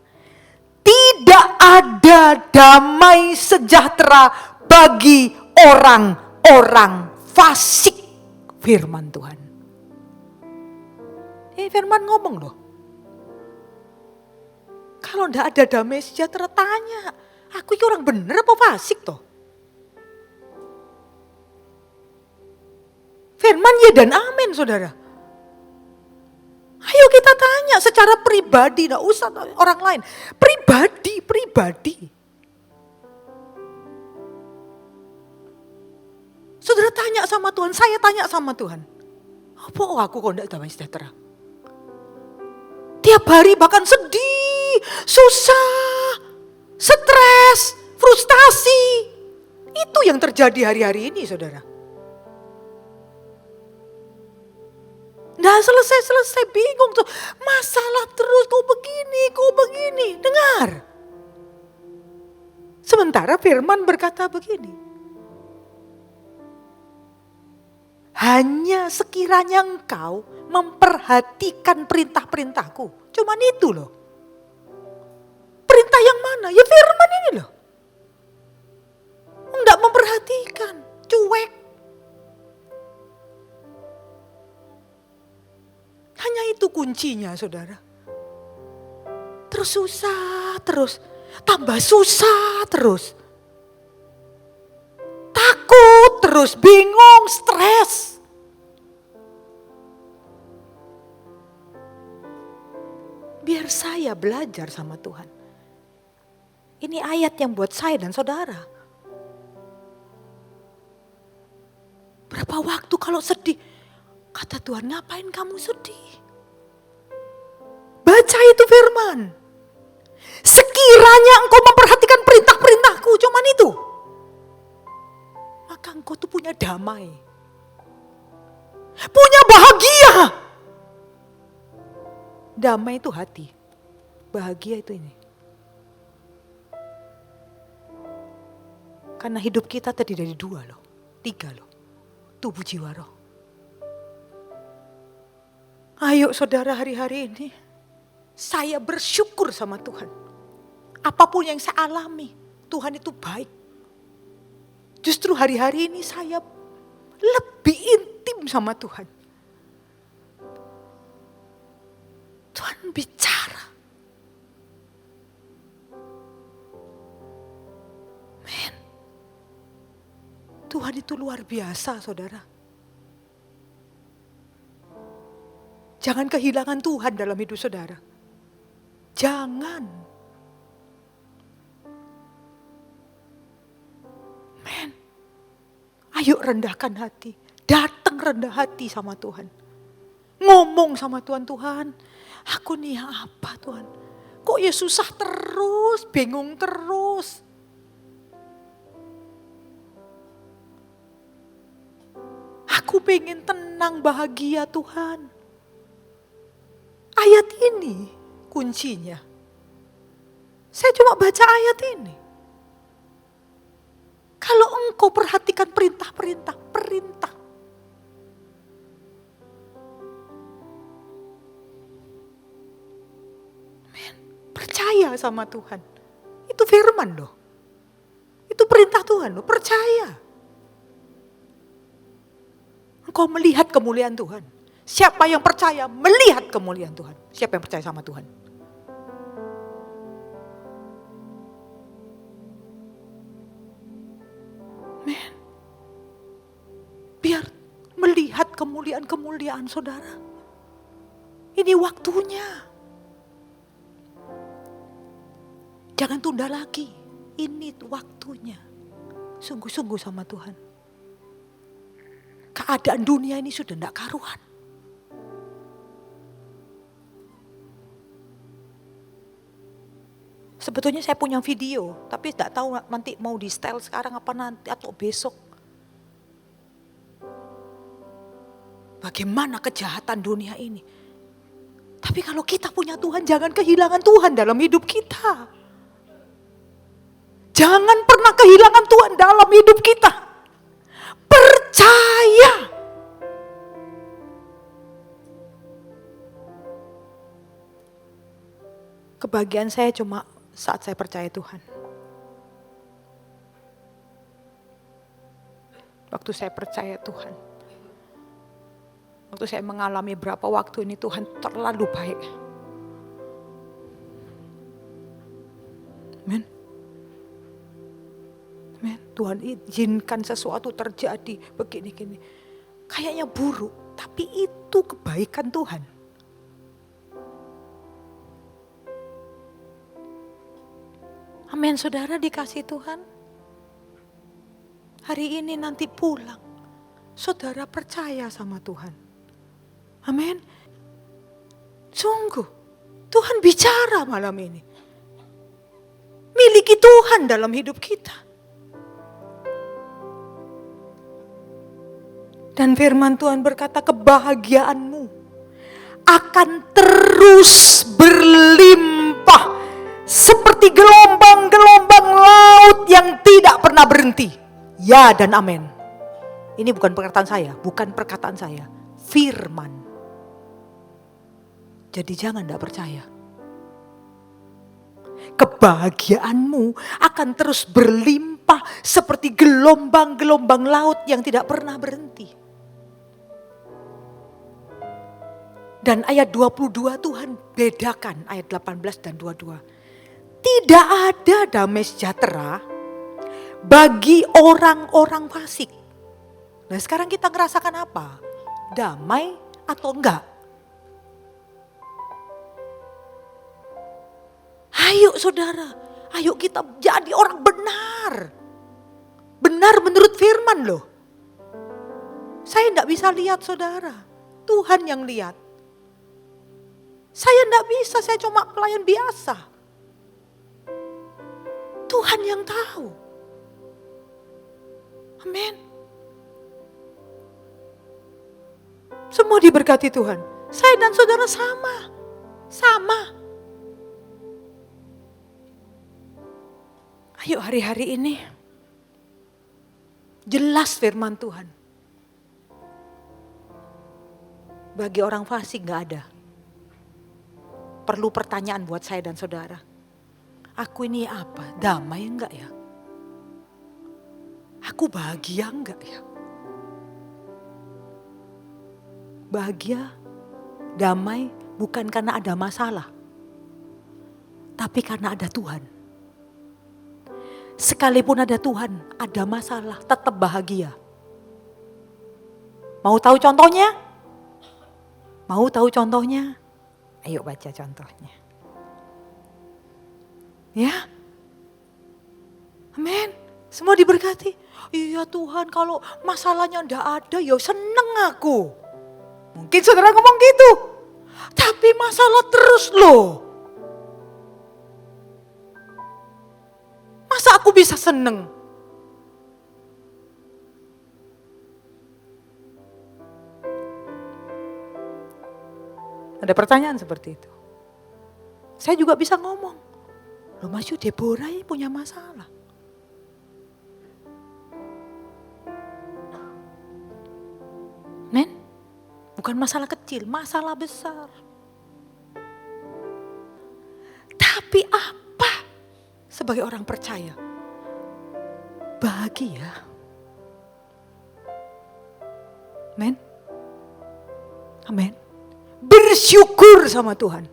Speaker 1: Tidak ada damai sejahtera bagi orang-orang fasik, firman Tuhan. Firman ngomong loh. Kalau enggak ada damai sejahtera, tanya, aku ini orang bener apa fasik toh? Firman ya dan amin saudara. Ayo kita tanya secara pribadi, enggak usah orang lain. Pribadi. Saudara tanya sama Tuhan, saya tanya sama Tuhan. Apa aku kok enggak damai sejahtera? Tiap hari bahkan sedih, susah, stres, frustasi. Itu yang terjadi hari-hari ini saudara. Nggak selesai bingung tuh. Masalah terus, kok begini. Dengar. Sementara firman berkata begini. Hanya sekiranya engkau memperhatikan perintah-perintahku. Cuman itu loh. Perintah yang mana? Ya firman ini loh. Enggak memperhatikan, cuek. Hanya itu kuncinya saudara. Terus susah terus. Tambah susah terus. Takut terus, bingung, stres. Biar saya belajar sama Tuhan. Ini ayat yang buat saya dan saudara. Berapa waktu kalau sedih. Kata Tuhan, ngapain kamu sedih? Baca itu firman. Sekiranya engkau memperhatikan perintah-perintahku, cuman itu. Maka engkau tuh punya damai. Punya bahagia. Damai itu hati. Bahagia itu ini. Karena hidup kita terdiri dari 2 loh. 3 loh. Tubuh, jiwa, roh. Ayo saudara hari-hari ini, saya bersyukur sama Tuhan. Apapun yang saya alami, Tuhan itu baik. Justru hari-hari ini saya lebih intim sama Tuhan. Tuhan bicara. Men, Tuhan itu luar biasa saudara. Jangan kehilangan Tuhan dalam hidup saudara. Jangan. Men, ayo rendahkan hati. Datang rendah hati sama Tuhan. Ngomong sama Tuhan, Tuhan, aku nih apa Tuhan? Kok ya susah terus, bingung terus. Aku pengen tenang, bahagia Tuhan. Ayat ini kuncinya. Saya cuma baca ayat ini. Kalau engkau perhatikan perintah. Men, percaya sama Tuhan. Itu firman loh. Itu perintah Tuhan loh, percaya. Engkau melihat kemuliaan Tuhan. Siapa yang percaya melihat kemuliaan Tuhan. Siapa yang percaya sama Tuhan? Men. Biar melihat kemuliaan-kemuliaan saudara. Ini waktunya. Jangan tunda lagi. Ini waktunya. Sungguh-sungguh sama Tuhan. Keadaan dunia ini sudah tidak karuan. Sebetulnya saya punya video, tapi tidak tahu nanti mau di style sekarang apa nanti atau besok. Bagaimana kejahatan dunia ini. Tapi kalau kita punya Tuhan, jangan kehilangan Tuhan dalam hidup kita. Jangan pernah kehilangan Tuhan dalam hidup kita. Percaya. Kebahagiaan saya cuma saat saya percaya Tuhan. Waktu saya percaya Tuhan. Waktu saya mengalami berapa waktu ini Tuhan terlalu baik. Amin. Amin. Tuhan izinkan sesuatu terjadi begini-gini. Kayaknya buruk, tapi itu kebaikan Tuhan. Amin, saudara dikasih Tuhan. Hari ini nanti pulang, saudara percaya sama Tuhan. Amin. Sungguh, Tuhan bicara malam ini. Miliki Tuhan dalam hidup kita. Dan firman Tuhan berkata, kebahagiaanmu akan terus berlimpah seperti gelombang-gelombang laut yang tidak pernah berhenti. Ya dan amin. Ini bukan perkataan saya, bukan perkataan saya. Firman. Jadi jangan tidak percaya. Kebahagiaanmu akan terus berlimpah seperti gelombang-gelombang laut yang tidak pernah berhenti. Dan ayat 22 Tuhan bedakan ayat 18 dan 22. Tidak ada damai sejahtera bagi orang-orang fasik. Nah sekarang kita ngerasakan apa? Damai atau enggak? Ayo saudara, ayo kita jadi orang benar. Benar menurut firman loh. Saya enggak bisa lihat saudara, Tuhan yang lihat. Saya enggak bisa, saya cuma pelayan biasa. Tuhan yang tahu. Amin. Semua diberkati Tuhan. Saya dan saudara sama. Sama. Ayo hari-hari ini. Jelas firman Tuhan. Bagi orang fasik gak ada. Perlu pertanyaan buat saya dan saudara. Aku ini apa? Damai enggak ya? Aku bahagia enggak ya? Bahagia, damai bukan karena ada masalah. Tapi karena ada Tuhan. Sekalipun ada Tuhan, ada masalah, tetap bahagia. Mau tahu contohnya? Mau tahu contohnya? Ayo baca contohnya. Ya. Amin. Semua diberkati. Iya Tuhan, kalau masalahnya ndak ada ya seneng aku. Mungkin saudara ngomong gitu. Tapi masalah terus loh. Masa aku bisa seneng? Ada pertanyaan seperti itu. Saya juga bisa ngomong. Loh Mas Yu, Deborah punya masalah. Men, bukan masalah kecil, masalah besar. Tapi apa sebagai orang percaya? Bahagia. Men, amin. Bersyukur sama Tuhan.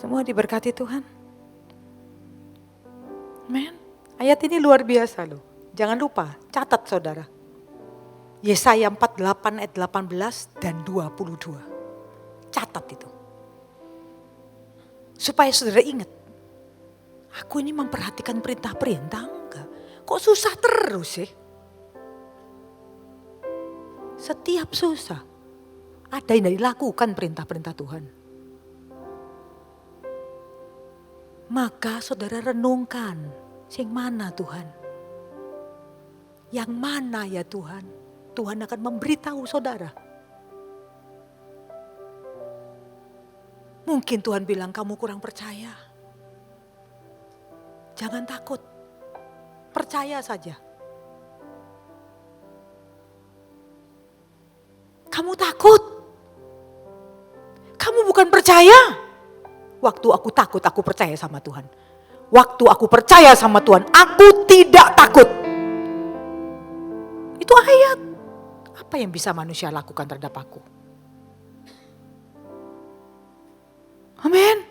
Speaker 1: Semua diberkati Tuhan. Amen. Ayat ini luar biasa loh. Jangan lupa, catat saudara. Yesaya 48 ayat 18 dan 22. Catat itu. Supaya saudara ingat. Aku ini memperhatikan perintah-perintah enggak. Kok susah terus sih? Setiap susah. Ada yang dilakukan perintah-perintah Tuhan. Maka saudara renungkan. Yang mana Tuhan? Yang mana ya Tuhan? Tuhan akan memberitahu saudara. Mungkin Tuhan bilang kamu kurang percaya. Jangan takut. Percaya saja. Kamu takut. Kamu bukan percaya. Waktu aku takut, aku percaya sama Tuhan. Waktu aku percaya sama Tuhan, aku tidak takut. Itu ayat. Apa yang bisa manusia lakukan terhadap aku? Amin.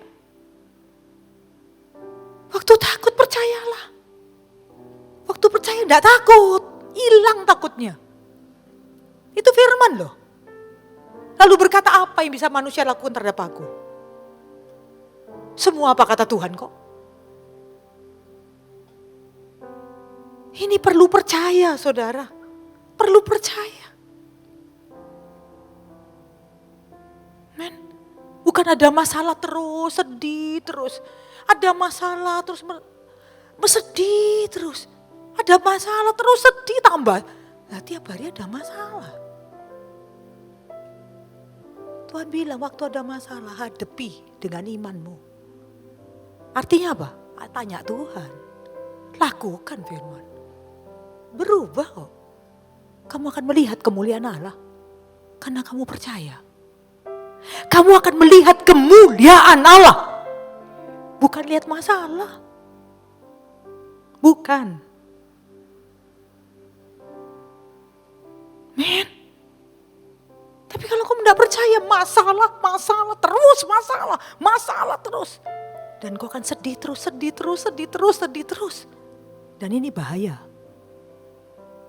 Speaker 1: Waktu takut percayalah. Waktu percaya tidak takut. Hilang takutnya. Itu firman loh. Lalu berkata apa yang bisa manusia lakukan terhadap aku? Semua apa kata Tuhan kok. Ini perlu percaya saudara. Perlu percaya. Men, bukan ada masalah terus, sedih terus. Ada masalah terus, sedih terus. Ada masalah terus, sedih tambah. Nah, tiap hari ada masalah. Tuhan bilang waktu ada masalah, hadapi dengan imanmu. Artinya apa? Tanya Tuhan. Lakukan firman. Berubah kok. Kamu akan melihat kemuliaan Allah. Karena kamu percaya. Kamu akan melihat kemuliaan Allah. Bukan lihat masalah. Bukan. Men. Tapi kalau kamu tidak percaya, masalah terus. Dan kau akan sedih terus. Dan ini bahaya.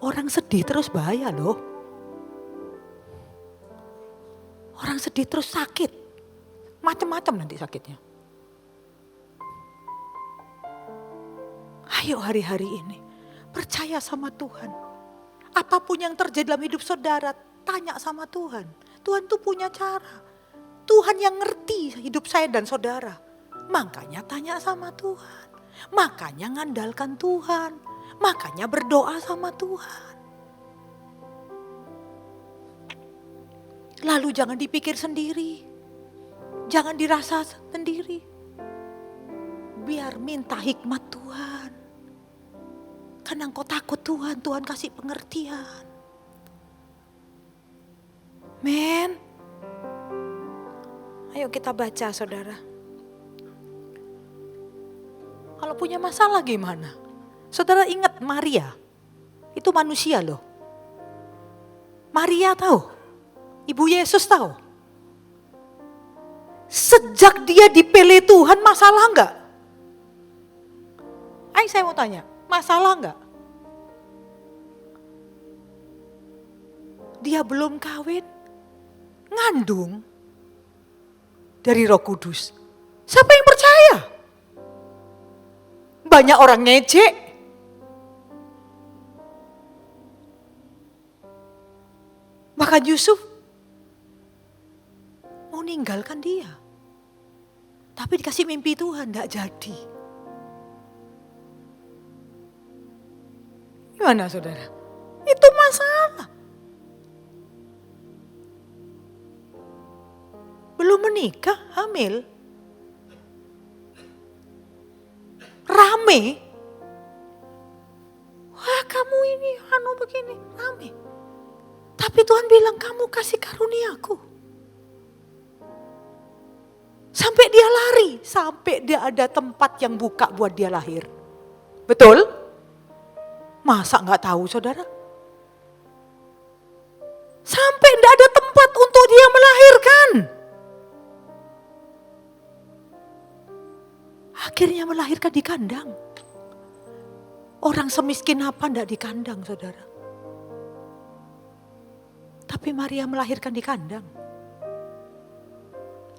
Speaker 1: Orang sedih terus bahaya loh. Orang sedih terus sakit. Macam-macam nanti sakitnya. Ayo hari-hari ini percaya sama Tuhan. Apapun yang terjadi dalam hidup saudara, tanya sama Tuhan. Tuhan tuh punya cara. Tuhan yang ngerti hidup saya dan saudara. Makanya tanya sama Tuhan. Makanya ngandalkan Tuhan. Makanya berdoa sama Tuhan. Lalu jangan dipikir sendiri. Jangan dirasa sendiri. Biar minta hikmat Tuhan. Karena engkau takut Tuhan, Tuhan kasih pengertian. Men. Ayo kita baca saudara. Kalau punya masalah gimana? Saudara ingat Maria, itu manusia loh. Maria tahu, Ibu Yesus tahu. Sejak dia dipilih Tuhan masalah enggak? Ayo saya mau tanya, masalah enggak? Dia belum kawin, ngandung dari Roh Kudus. Siapa yang percaya? Banyak orang ngejek. Bahkan Yusuf mau ninggalkan dia. Tapi dikasih mimpi Tuhan, gak jadi. Gimana saudara? Itu masalah. Belum menikah, hamil. Rame. Wah kamu ini begini, rame. Tapi Tuhan bilang kamu kasih karunia-Ku. Sampai dia lari, sampai dia ada tempat yang buka buat dia lahir. Betul? Masa gak tahu saudara? Sampai tidak ada tempat untuk dia melahirkan. melahirkan di kandang. Orang semiskin apa enggak di kandang, saudara? Tapi Maria melahirkan di kandang.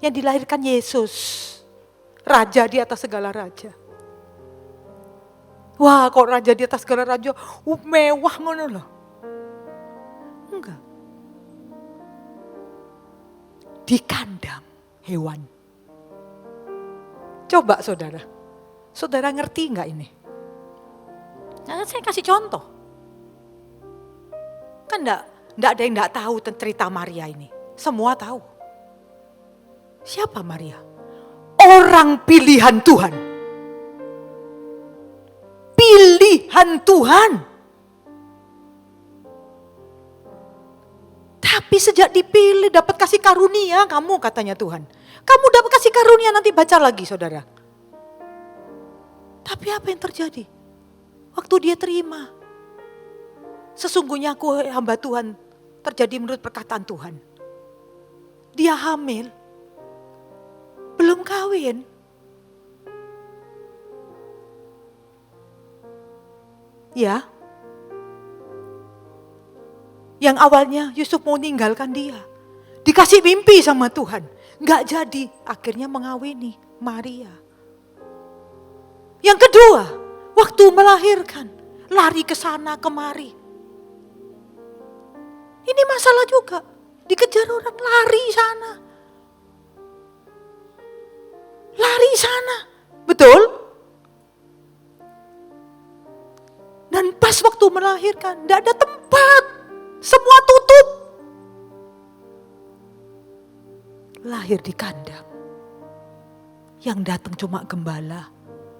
Speaker 1: Yang dilahirkan Yesus, raja di atas segala raja. Wah, kok raja di atas segala raja, mewah ngono loh. Enggak. Di kandang hewan. Coba saudara, saudara ngerti enggak ini? Nah, saya kasih contoh. Kan enggak ada yang enggak tahu tentang cerita Maria ini. Semua tahu. Siapa Maria? Orang pilihan Tuhan. Pilihan Tuhan. Tapi sejak dipilih dapat kasih karunia kamu, katanya Tuhan. Kamu dapat kasih karunia, nanti baca lagi saudara. Tapi apa yang terjadi? Waktu dia terima. Sesungguhnya aku hamba Tuhan, terjadi menurut perkataan Tuhan. Dia hamil. Belum kawin. Ya. Yang awalnya Yusuf mau meninggalkan dia. Dikasih mimpi sama Tuhan. Gak jadi. Akhirnya mengawini Maria. Yang kedua. Waktu melahirkan. Lari ke sana kemari. Ini masalah juga. Dikejar orang, lari sana. Lari sana. Betul? Dan pas waktu melahirkan, gak ada tempat. Semua tutup. Lahir di kandang. Yang datang cuma gembala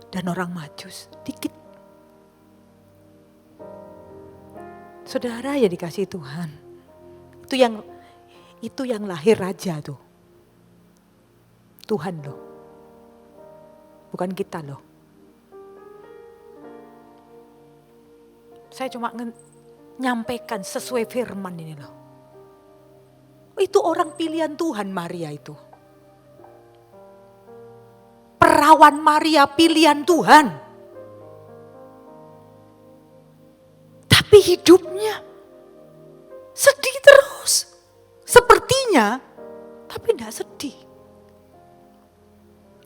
Speaker 1: dan orang majus. Dikit. Saudara ya dikasih Tuhan. Itu yang lahir raja tuh. Tuhan loh. Bukan kita loh. Saya cuma nyampaikan sesuai firman ini loh. Itu orang pilihan Tuhan Maria itu. Perawan Maria pilihan Tuhan. Tapi hidupnya sedih terus. Sepertinya, tapi tidak sedih.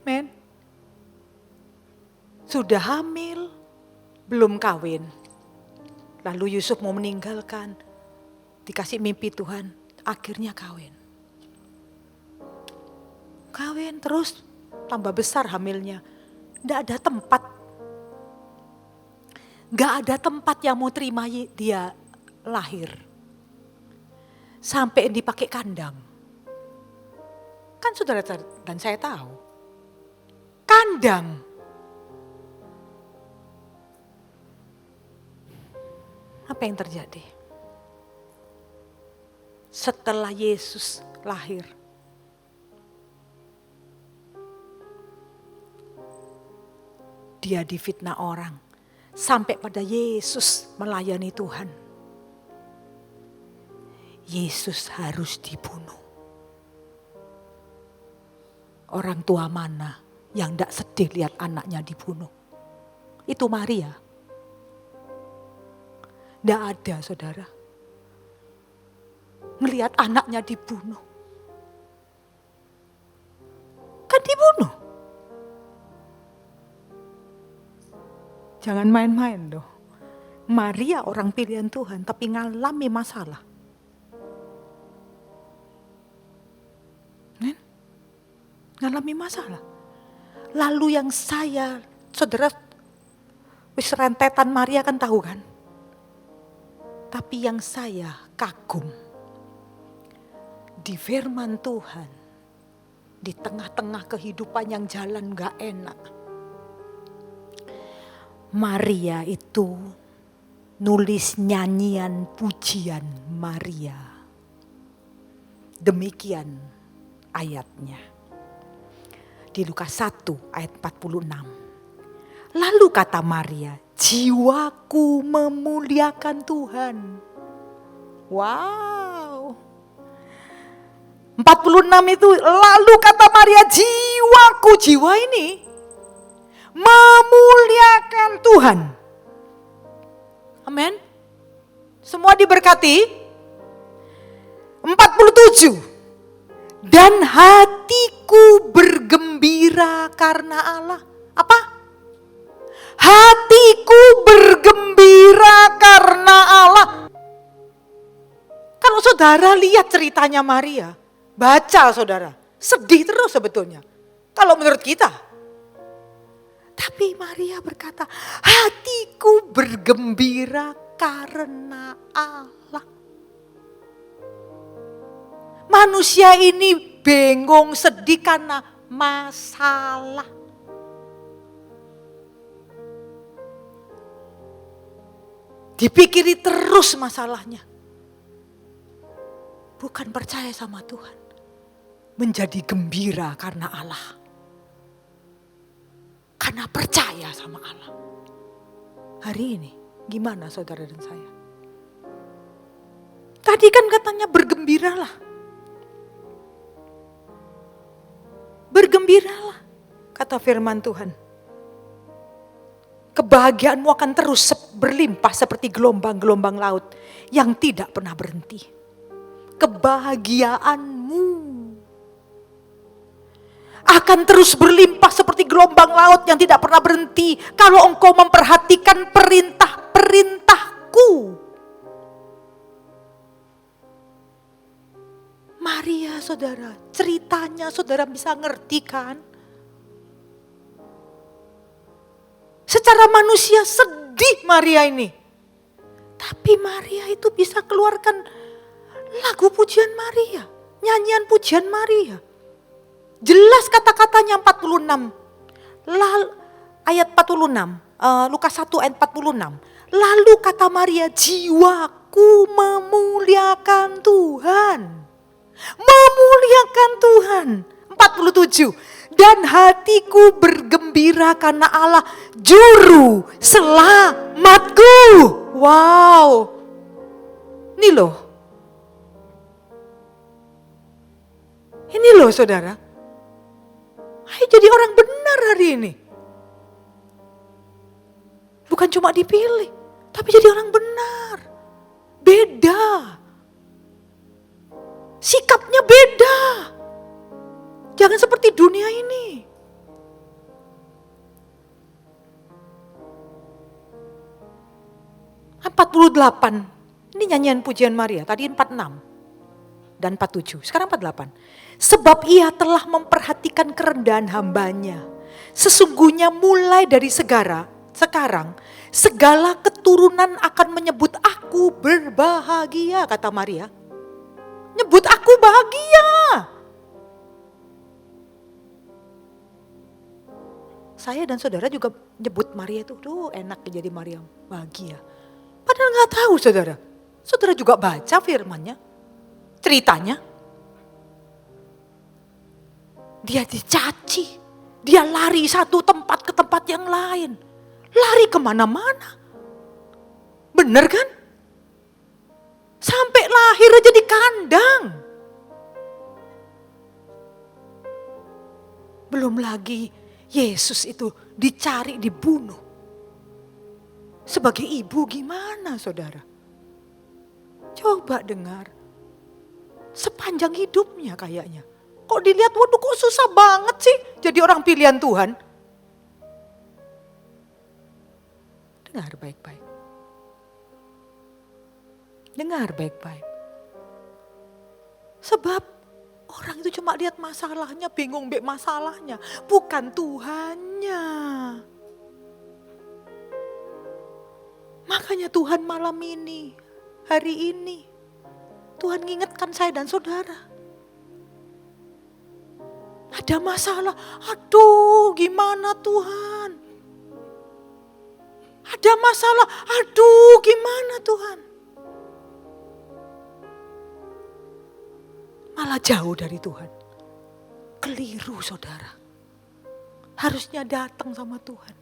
Speaker 1: Men. Sudah hamil, belum kawin. Lalu Yusuf mau meninggalkan, dikasih mimpi Tuhan, akhirnya kawin. Kawin terus tambah besar hamilnya. Tidak ada tempat. Gak ada tempat yang mau terima dia lahir. Sampai dipakai kandang. Kan saudara dan saya tahu. Kandang. Apa yang terjadi? Setelah Yesus lahir. Dia difitnah orang. Sampai pada Yesus melayani Tuhan. Yesus harus dibunuh. Orang tua mana yang tidak sedih lihat anaknya dibunuh? Itu Maria. Tidak ada saudara. Melihat anaknya dibunuh. Kan dibunuh. Jangan main-main loh. Maria orang pilihan Tuhan tapi ngalami masalah. Ngalami masalah. Lalu yang saya, saudara, wis rentetan Maria kan tahu kan? Tapi yang saya kagum, di firman Tuhan, di tengah-tengah kehidupan yang jalan gak enak. Maria itu nulis nyanyian pujian Maria. Demikian ayatnya. Di Lukas 1 ayat 46. Lalu kata Maria, jiwaku memuliakan Tuhan. Wow. 46 itu lalu kata Maria, jiwaku, jiwa ini memuliakan Tuhan. Amin. Semua diberkati. 47. Dan hatiku bergembira karena Allah. Apa? Hatiku bergembira karena Allah. Kalau saudara lihat ceritanya Maria, baca saudara, sedih terus sebetulnya. Kalau menurut kita. Tapi Maria berkata, hatiku bergembira karena Allah. Manusia ini bingung, sedih karena masalah. Dipikiri terus masalahnya. Bukan percaya sama Tuhan. Menjadi gembira karena Allah. Karena percaya sama Allah. Hari ini gimana saudara dan saya? Tadi kan katanya bergembiralah. Bergembiralah, kata firman Tuhan. Kebahagiaanmu akan terus berlimpah seperti gelombang-gelombang laut yang tidak pernah berhenti. Kebahagiaanmu akan terus berlimpah seperti gelombang laut yang tidak pernah berhenti kalau engkau memperhatikan perintah-perintahku. Maria saudara, ceritanya saudara bisa ngerti kan? Secara manusia sedih Maria ini. Tapi Maria itu bisa keluarkan lagu pujian Maria, nyanyian pujian Maria. Jelas kata-katanya 46. Ayat 46, Lukas 1 ayat 46. Lalu kata Maria, jiwaku memuliakan Tuhan. Memuliakan Tuhan. 47. Dan hatiku bergembira karena Allah juru selamatku. Wow. Ini loh. Ini loh saudara. Ayo jadi orang benar hari ini. Bukan cuma dipilih, tapi jadi orang benar. Beda. Sikapnya beda. Jangan seperti dunia ini. (48) Ini nyanyian pujian Maria. Tadi 46 dan 47. Sekarang 48. Sebab ia telah memperhatikan kerendahan hambanya. Sesungguhnya mulai dari sekarang segala keturunan akan menyebut aku berbahagia, kata Maria. Nyebut aku bahagia. Saya dan saudara juga nyebut Maria itu, enak jadi Maria bahagia. Padahal gak tahu saudara. Saudara juga baca firmannya, ceritanya. Dia dicaci, dia lari satu tempat ke tempat yang lain. Lari kemana-mana. Bener kan? Sampai lahir aja di kandang. Belum lagi Yesus itu dicari, dibunuh. Sebagai ibu gimana saudara? Coba dengar. Sepanjang hidupnya kayaknya. Kok dilihat, waduh kok susah banget sih jadi orang pilihan Tuhan. Dengar baik-baik. Dengar baik-baik. Sebab orang itu cuma lihat masalahnya, bingung masalahnya. Bukan Tuhannya. Makanya Tuhan malam ini, hari ini, Tuhan ngingetkan saya dan saudara. Ada masalah, aduh gimana Tuhan. Ada masalah, aduh gimana Tuhan. Malah jauh dari Tuhan. Keliru saudara. Harusnya datang sama Tuhan.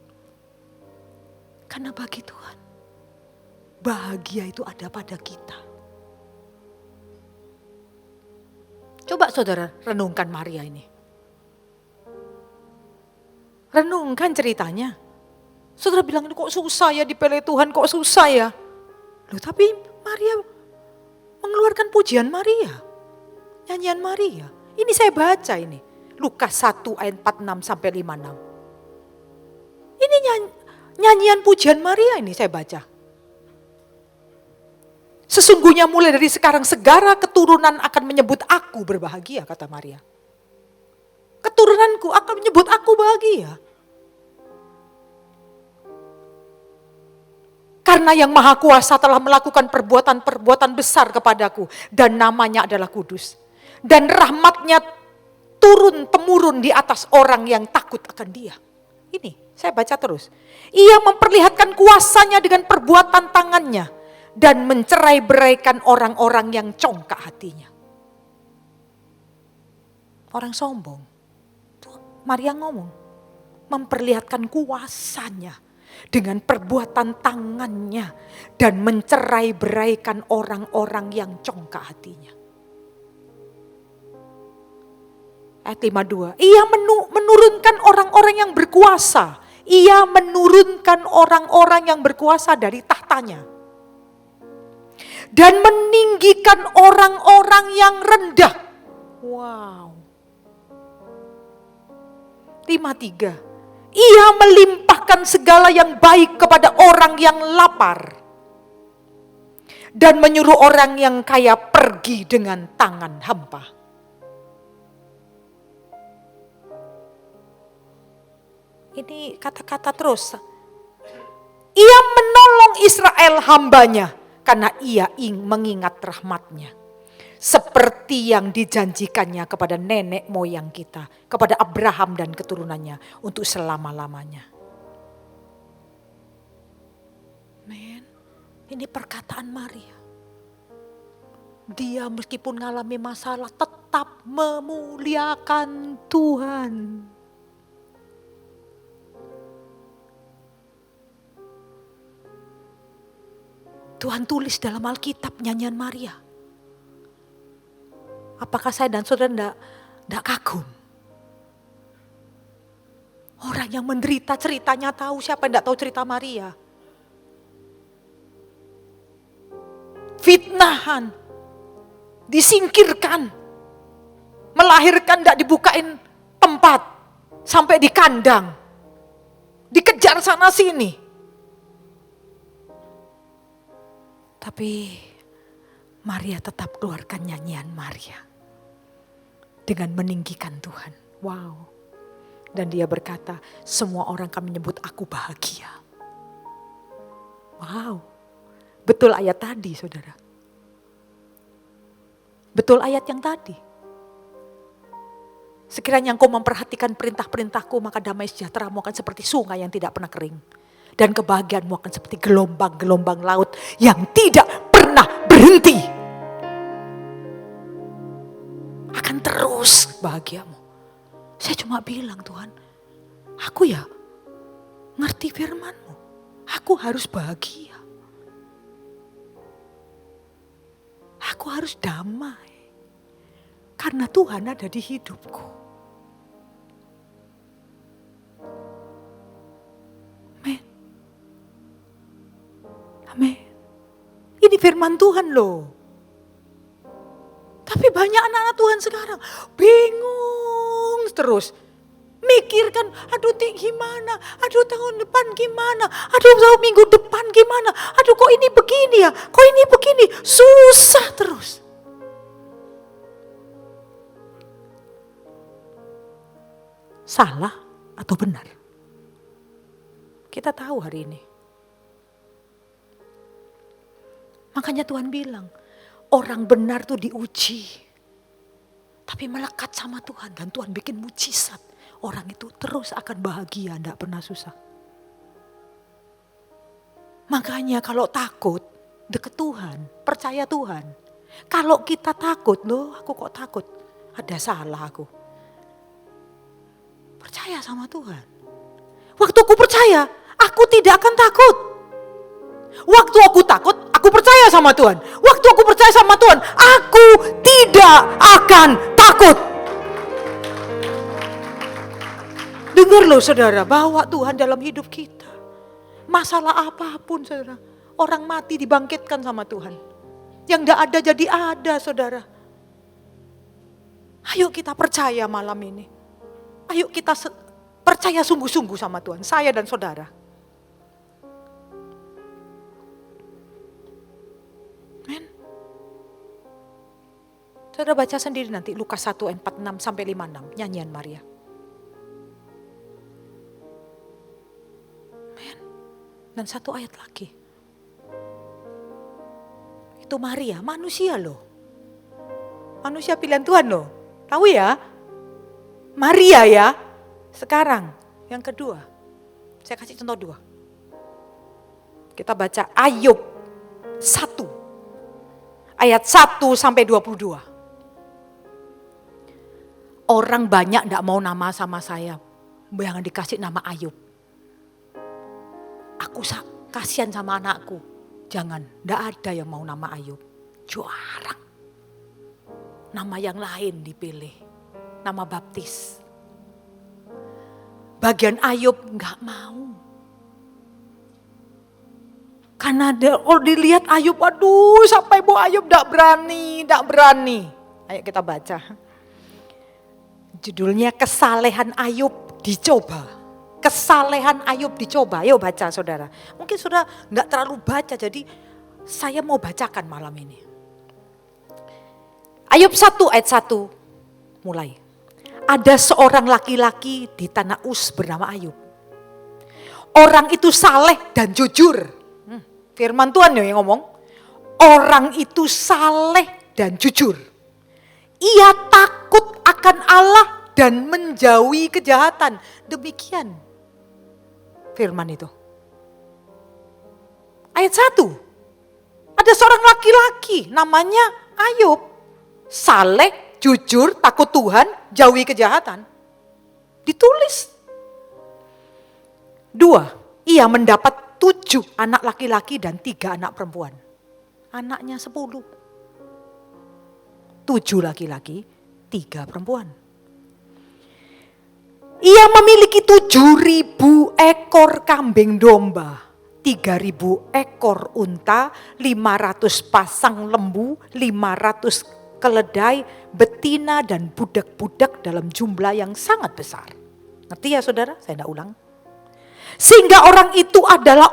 Speaker 1: Karena bagi Tuhan, bahagia itu ada pada kita. Coba saudara renungkan Maria ini. Renungkan ceritanya. Saudara bilang, kok susah ya dipilih Tuhan, kok susah ya. Loh, tapi Maria mengeluarkan pujian Maria. Nyanyian Maria. Ini saya baca ini. Lukas 1 ayat 46 sampai 56. Ini nyanyian pujian Maria ini saya baca. Sesungguhnya mulai dari sekarang segala keturunan akan menyebut aku berbahagia, kata Maria. Keturunanku akan menyebut aku bahagia. Karena yang Maha Kuasa telah melakukan perbuatan-perbuatan besar kepadaku. Dan namanya adalah kudus. Dan rahmatnya turun-temurun di atas orang yang takut akan dia. Ini, saya baca terus. Ia memperlihatkan kuasanya dengan perbuatan tangannya. Dan mencerai-beraikan orang-orang yang congkak hatinya. Orang sombong. Maria ngomong. Memperlihatkan kuasanya. Dengan perbuatan tangannya. Dan mencerai-beraikan orang-orang yang congkak hatinya. Ayat 52. Ia menurunkan orang-orang yang berkuasa. Ia menurunkan orang-orang yang berkuasa dari tahtanya. Dan meninggikan orang-orang yang rendah. Wow. 53. Ia melimpahkan segala yang baik kepada orang yang lapar. Dan menyuruh orang yang kaya pergi dengan tangan hampa. Ini kata-kata terus. Ia menolong Israel hambanya. Karena ia mengingat rahmatnya. Seperti yang dijanjikannya kepada nenek moyang kita. Kepada Abraham dan keturunannya. Untuk selama-lamanya. Men, ini perkataan Maria. Dia meskipun mengalami masalah tetap memuliakan Tuhan. Tuhan tulis dalam Alkitab nyanyian Maria. Apakah saya dan saudara enggak kagum? Orang yang menderita ceritanya tahu, siapa yang enggak tahu cerita Maria? Fitnahan, disingkirkan, melahirkan enggak dibukain tempat, sampai di kandang, dikejar sana sini. Tapi Maria tetap keluarkan nyanyian Maria. Dengan meninggikan Tuhan. Wow. Dan dia berkata, semua orang akan menyebut aku bahagia. Wow. Betul ayat tadi, saudara. Betul ayat yang tadi. Sekiranya engkau memperhatikan perintah-perintahku, maka damai sejahteramu akan seperti sungai yang tidak pernah kering. Dan kebahagiaanmu akan seperti gelombang-gelombang laut yang tidak pernah berhenti. Akan terus bahagiamu. Saya cuma bilang, Tuhan, aku ya ngerti firman-Mu. Aku harus bahagia. Aku harus damai. Karena Tuhan ada di hidupku. Amin. Ini firman Tuhan loh. Tapi banyak anak-anak Tuhan sekarang bingung terus. Mikirkan, aduh gimana, aduh tahun depan gimana, aduh minggu depan gimana, aduh kok ini begini ya, kok ini begini, susah terus. Salah atau benar? Kita tahu hari ini. Makanya Tuhan bilang, orang benar tuh diuji. Tapi melekat sama Tuhan dan Tuhan bikin mujizat. Orang itu terus akan bahagia, tidak pernah susah. Makanya kalau takut, deket Tuhan, percaya Tuhan. Kalau kita takut, loh aku kok takut, ada salah aku. Percaya sama Tuhan. Waktu aku percaya, aku tidak akan takut. Waktu aku takut, aku percaya sama Tuhan. Waktu aku percaya sama Tuhan, aku tidak akan takut. Dengar loh saudara, bawa Tuhan dalam hidup kita. Masalah apapun saudara, orang mati dibangkitkan sama Tuhan. Yang tidak ada jadi ada saudara. Ayo kita percaya malam ini. Ayo kita percaya sungguh-sungguh sama Tuhan, saya dan saudara. Amen. Saudara baca sendiri nanti Lukas 1 ayat 46 sampai 56, nyanyian Maria. Amen. Dan satu ayat lagi. Itu Maria, manusia loh. Manusia pilihan Tuhan loh. Tahu ya? Maria ya. Sekarang yang kedua. Saya kasih contoh 2. Kita baca Ayub 1. Ayat 1 sampai 22. Orang banyak enggak mau nama sama saya. Jangan dikasih nama Ayub. Aku kasihan sama anakku. Jangan, enggak ada yang mau nama Ayub. Jarang. Nama yang lain dipilih. Nama baptis. Bagian Ayub enggak mau. Karena kalau dilihat Ayub, aduh sampai Bu Ayub enggak berani. Ayo kita baca. Judulnya Kesalehan Ayub Dicoba. Kesalehan Ayub dicoba. Ayo baca saudara. Mungkin saudara enggak terlalu baca, jadi saya mau bacakan malam ini. Ayub 1 ayat 1 mulai. Ada seorang laki-laki di tanah Uz bernama Ayub. Orang itu saleh dan jujur. Firman Tuhan yang ngomong. Orang itu saleh dan jujur. Ia takut akan Allah dan menjauhi kejahatan. Demikian firman itu. Ayat 1. Ada seorang laki-laki namanya Ayub. Saleh, jujur, takut Tuhan, jauhi kejahatan. Ditulis. 2. Ia mendapat 7 anak laki-laki dan 3 anak perempuan. Anaknya 10. 7 laki-laki, 3 perempuan. Ia memiliki 7.000 ekor kambing domba, 3.000 ekor unta, 500 pasang lembu, 500 keledai, betina dan budak-budak dalam jumlah yang sangat besar. Ngerti ya saudara? Saya tidak ulang. Sehingga orang itu adalah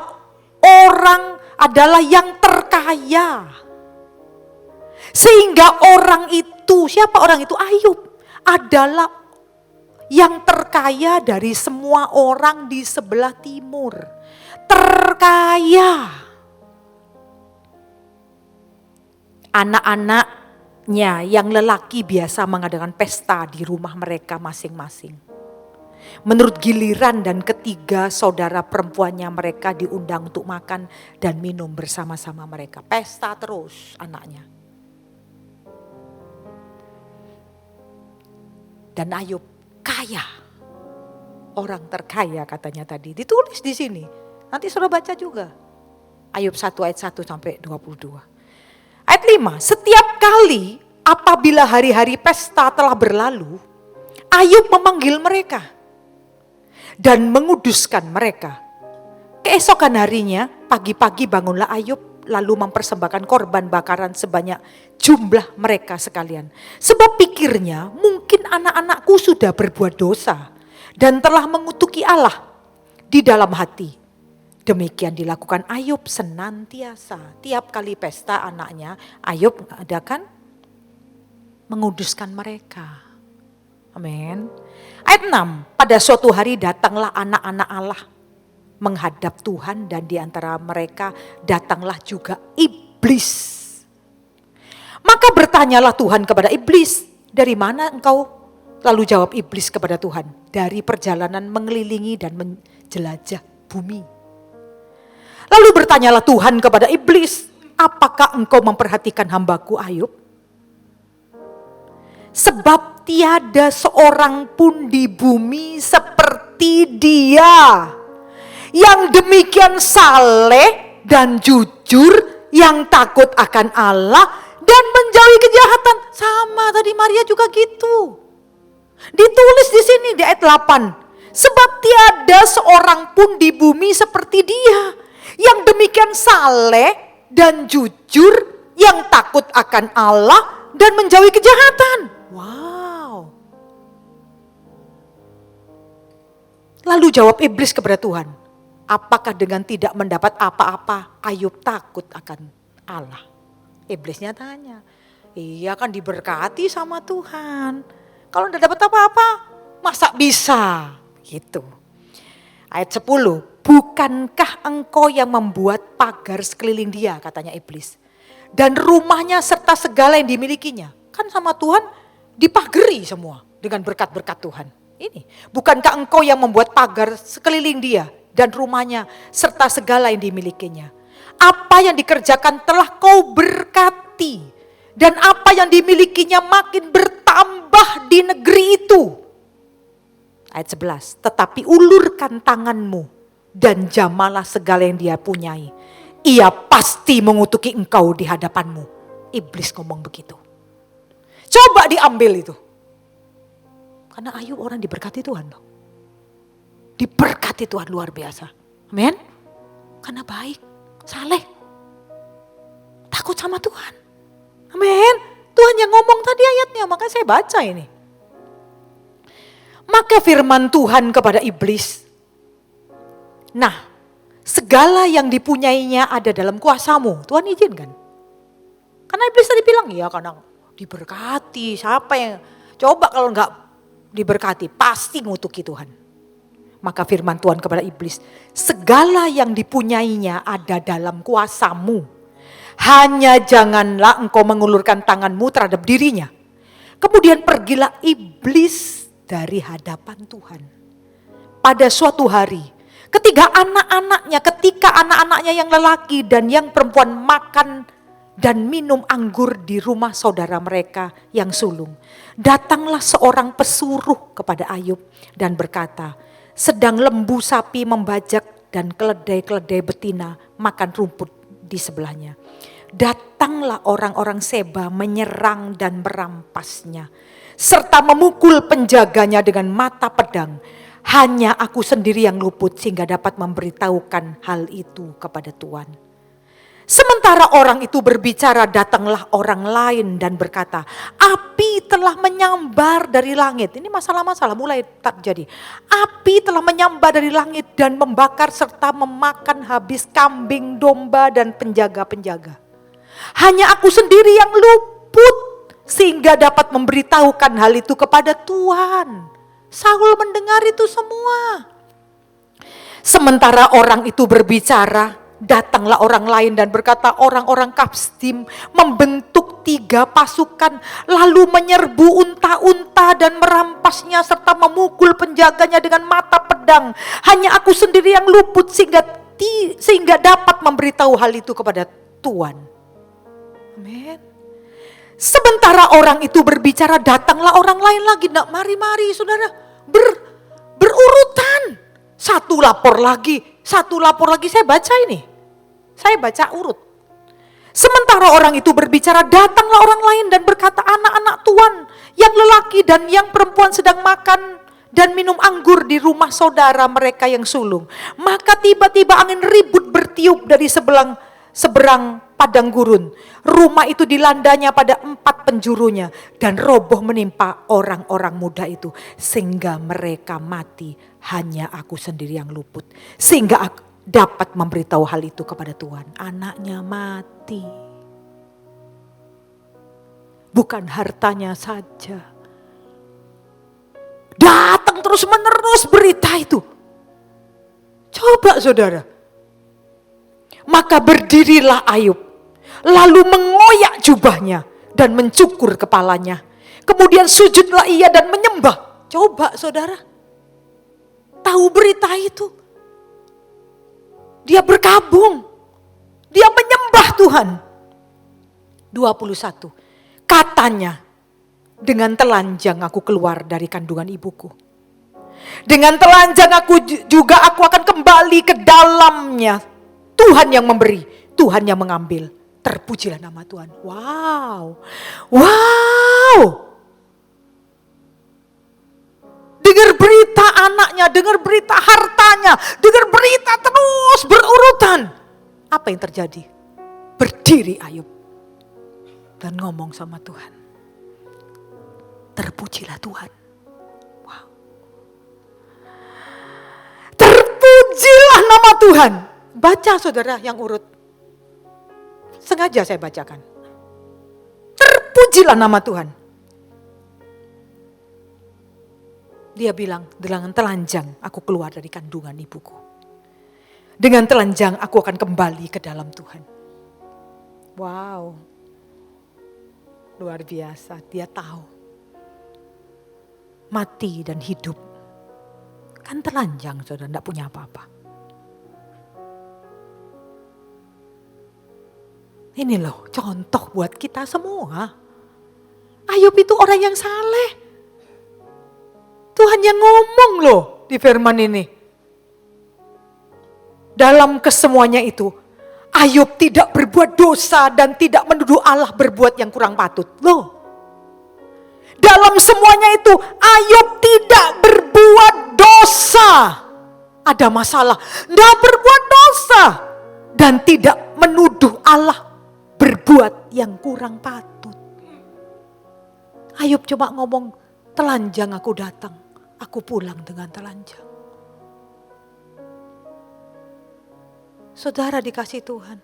Speaker 1: yang terkaya. Sehingga orang itu, siapa orang itu? Ayub adalah yang terkaya dari semua orang di sebelah timur. Terkaya. Anak-anak yang lelaki biasa mengadakan pesta di rumah mereka masing-masing. Menurut giliran dan ketiga saudara perempuannya mereka diundang untuk makan dan minum bersama-sama mereka. Pesta terus anaknya. Dan Ayub kaya. Orang terkaya katanya tadi. Ditulis di sini. Nanti suruh baca juga. Ayub 1 ayat 1 sampai 22. Ayat 5, setiap kali apabila hari-hari pesta telah berlalu, Ayub memanggil mereka dan menguduskan mereka. Keesokan harinya, pagi-pagi bangunlah Ayub lalu mempersembahkan korban bakaran sebanyak jumlah mereka sekalian. Sebab pikirnya mungkin anak-anakku sudah berbuat dosa dan telah mengutuki Allah di dalam hati. Demikian dilakukan Ayub senantiasa. Tiap kali pesta anaknya, Ayub adakan menguduskan mereka. Amin. Ayat 6. Pada suatu hari datanglah anak-anak Allah menghadap Tuhan dan di antara mereka datanglah juga iblis. Maka bertanyalah Tuhan kepada iblis, dari mana engkau? Lalu jawab iblis kepada Tuhan, dari perjalanan mengelilingi dan menjelajah bumi. Lalu bertanyalah Tuhan kepada iblis, apakah engkau memperhatikan hambaku Ayub? Sebab tiada seorang pun di bumi seperti dia, yang demikian saleh dan jujur, yang takut akan Allah dan menjauhi kejahatan. Sama tadi Maria juga gitu. Ditulis di sini di ayat 8. Sebab tiada seorang pun di bumi seperti dia, yang demikian saleh dan jujur, yang takut akan Allah dan menjauhi kejahatan. Wow. Lalu jawab iblis kepada Tuhan, apakah dengan tidak mendapat apa-apa Ayub takut akan Allah? Iblisnya tanya, iya kan diberkati sama Tuhan. Kalau tidak dapat apa-apa, masa bisa? Gitu. Ayat 10, bukankah engkau yang membuat pagar sekeliling dia, katanya iblis. Dan rumahnya serta segala yang dimilikinya. Kan sama Tuhan dipagari semua dengan berkat-berkat Tuhan. Ini, bukankah engkau yang membuat pagar sekeliling dia dan rumahnya serta segala yang dimilikinya. Apa yang dikerjakan telah kau berkati, dan apa yang dimilikinya makin bertambah di negeri itu. Ayat 11, tetapi ulurkan tanganmu dan jamalah segala yang dia punyai. Ia pasti mengutuki engkau di hadapanmu. Iblis ngomong begitu. Coba diambil itu. Karena Ayub orang diberkati Tuhan loh. Diberkati Tuhan luar biasa. Amin. Karena baik, saleh, takut sama Tuhan. Amin. Tuhan yang ngomong tadi ayatnya, makanya saya baca ini. Maka firman Tuhan kepada iblis, nah segala yang dipunyainya ada dalam kuasamu. Tuhan izinkan. Karena iblis tadi bilang, ya karena diberkati, siapa yang, coba kalau enggak diberkati, pasti ngutuki Tuhan. Maka firman Tuhan kepada iblis, segala yang dipunyainya ada dalam kuasamu. Hanya janganlah engkau mengulurkan tanganmu terhadap dirinya. Kemudian pergilah iblis dari hadapan Tuhan. Pada suatu hari, ketika anak-anaknya yang lelaki dan yang perempuan makan dan minum anggur di rumah saudara mereka yang sulung, datanglah seorang pesuruh kepada Ayub dan berkata, sedang lembu sapi membajak dan keledai-keledai betina makan rumput di sebelahnya. Datanglah orang-orang Seba menyerang dan merampasnya, serta memukul penjaganya dengan mata pedang. Hanya aku sendiri yang luput sehingga dapat memberitahukan hal itu kepada Tuhan. Sementara orang itu berbicara, datanglah orang lain dan berkata, api telah menyambar dari langit. Ini masalah-masalah mulai terjadi. Api telah menyambar dari langit dan membakar serta memakan habis kambing, domba dan penjaga-penjaga. Hanya aku sendiri yang luput sehingga dapat memberitahukan hal itu kepada Tuhan. Saul mendengar itu semua. Sementara orang itu berbicara, datanglah orang lain dan berkata, orang-orang Kafsim membentuk 3 pasukan lalu menyerbu unta-unta dan merampasnya serta memukul penjaganya dengan mata pedang. Hanya aku sendiri yang luput sehingga dapat memberitahu hal itu kepada Tuhan. Amin. Sementara orang itu berbicara, datanglah orang lain lagi. Nah, mari saudara, berurutan. Satu lapor lagi. Saya baca ini. Saya baca urut. Sementara orang itu berbicara, datanglah orang lain dan berkata, anak-anak Tuhan yang lelaki dan yang perempuan sedang makan dan minum anggur di rumah saudara mereka yang sulung. Maka tiba-tiba angin ribut bertiup dari seberang padang gurun. Rumah itu dilandanya pada 4 penjurunya dan roboh menimpa orang-orang muda itu sehingga mereka mati. Hanya aku sendiri yang luput sehingga aku dapat memberitahu hal itu kepada Tuhan. Anaknya mati. Bukan hartanya saja. Datang terus menerus berita itu. Coba saudara. Maka berdirilah Ayub, lalu mengoyak jubahnya dan mencukur kepalanya. Kemudian sujudlah ia dan menyembah. Coba saudara, tahu berita itu. Dia berkabung, dia menyembah Tuhan. 21, katanya, dengan telanjang aku keluar dari kandungan ibuku. Dengan telanjang aku akan kembali ke dalamnya. Tuhan yang memberi, Tuhan yang mengambil. Terpujilah nama Tuhan. Wow. Dengar berita anaknya, dengar berita hartanya, dengar berita terus berurutan. Apa yang terjadi? Berdiri Ayub dan ngomong sama Tuhan. Terpujilah Tuhan. Wow. Terpujilah nama Tuhan. Baca saudara yang urut. Sengaja saya bacakan. Terpujilah nama Tuhan. Dia bilang, dengan telanjang aku keluar dari kandungan ibuku. Dengan telanjang aku akan kembali ke dalam Tuhan. Wow. Luar biasa, dia tahu. Mati dan hidup. Kan telanjang saudara, tidak punya apa-apa. Ini loh contoh buat kita semua. Ayub itu orang yang saleh. Tuhan yang ngomong loh di firman ini. Dalam kesemuanya itu, Ayub tidak berbuat dosa dan tidak menuduh Allah berbuat yang kurang patut. Loh, dalam semuanya itu Ayub tidak berbuat dosa. Ada masalah, tidak berbuat dosa. Dan tidak menuduh Allah berbuat yang kurang patut. Ayub cuma ngomong, telanjang aku datang, aku pulang dengan telanjang. Saudara dikasih Tuhan,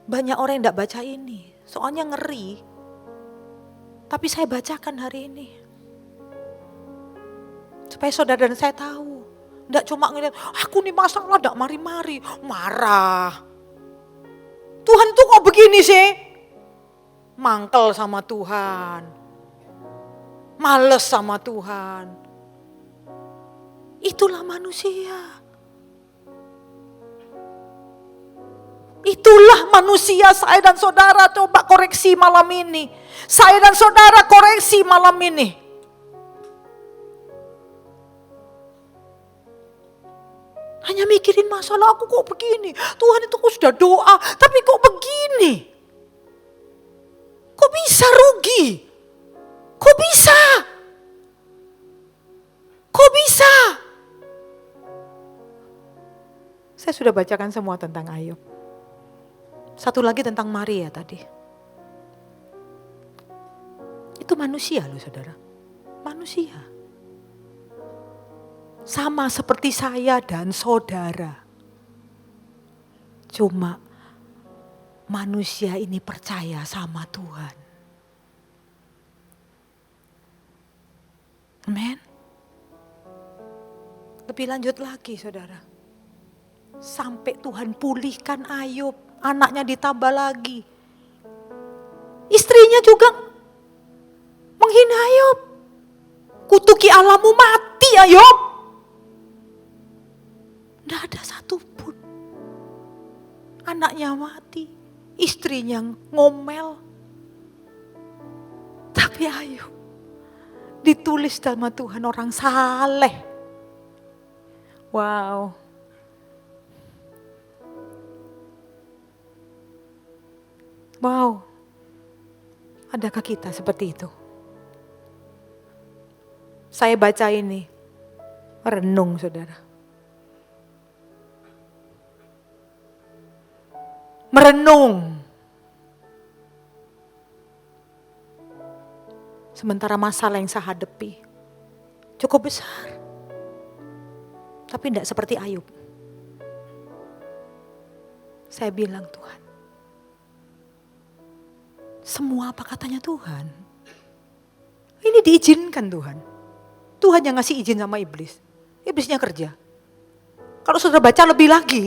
Speaker 1: banyak orang yang tidak baca ini, soalnya ngeri. Tapi saya bacakan hari ini. Supaya saudara dan saya tahu, tidak cuma ngeliat, aku nih masalah tidak mari-mari, marah. Tuhan tuh kok begini sih? Mangkel sama Tuhan. Males sama Tuhan. Itulah manusia. Itulah manusia. Saya dan saudara coba koreksi malam ini. Saya dan saudara koreksi malam ini. Hanya mikirin masalah aku kok begini. Tuhan itu kok sudah doa, tapi kok begini? Kok bisa rugi? Kok bisa? Kok bisa? Saya sudah bacakan semua tentang Ayub. Satu lagi tentang Maria tadi. Itu manusia loh saudara. Manusia. Sama seperti saya dan saudara. Cuma manusia ini percaya sama Tuhan. Amen. Lebih lanjut lagi saudara. Sampai Tuhan pulihkan Ayub. Anaknya ditambah lagi. Istrinya juga menghina Ayub. Kutuki Allahmu mati Ayub. Tidak ada satupun. Anaknya mati. Istrinya ngomel. Tapi Ayub ditulis sama Tuhan orang saleh. Wow. Wow. Adakah kita seperti itu? Saya baca ini. Renung saudara. Merenung. Sementara masalah yang saya hadapi cukup besar. Tapi tidak seperti Ayub. Saya bilang Tuhan. Semua apa katanya Tuhan. Ini diizinkan Tuhan. Tuhan yang ngasih izin sama iblis. Iblisnya kerja. Kalau saudara baca lebih lagi.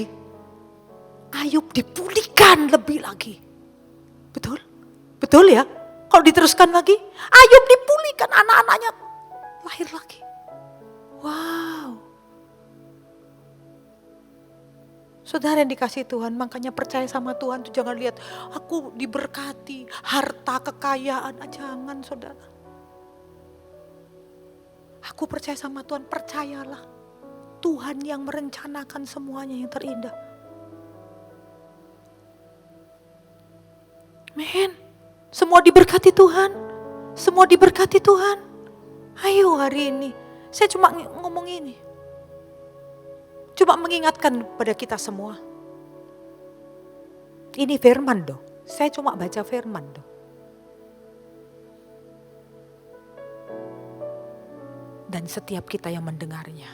Speaker 1: Ayub dipulihkan lebih lagi. Betul? Betul ya? Kalau diteruskan lagi. Ayub dipulihkan anak-anaknya lahir lagi. Wow. Saudara yang dikasih Tuhan, makanya percaya sama Tuhan tuh jangan lihat aku diberkati, harta, kekayaan, jangan saudara. Aku percaya sama Tuhan, percayalah. Tuhan yang merencanakan semuanya yang terindah. Men, semua diberkati Tuhan. Semua diberkati Tuhan. Ayo hari ini, Saya cuma ngomong ini. Cuma mengingatkan pada kita semua. Ini firman loh. Saya cuma baca firman loh. Dan setiap kita yang mendengarnya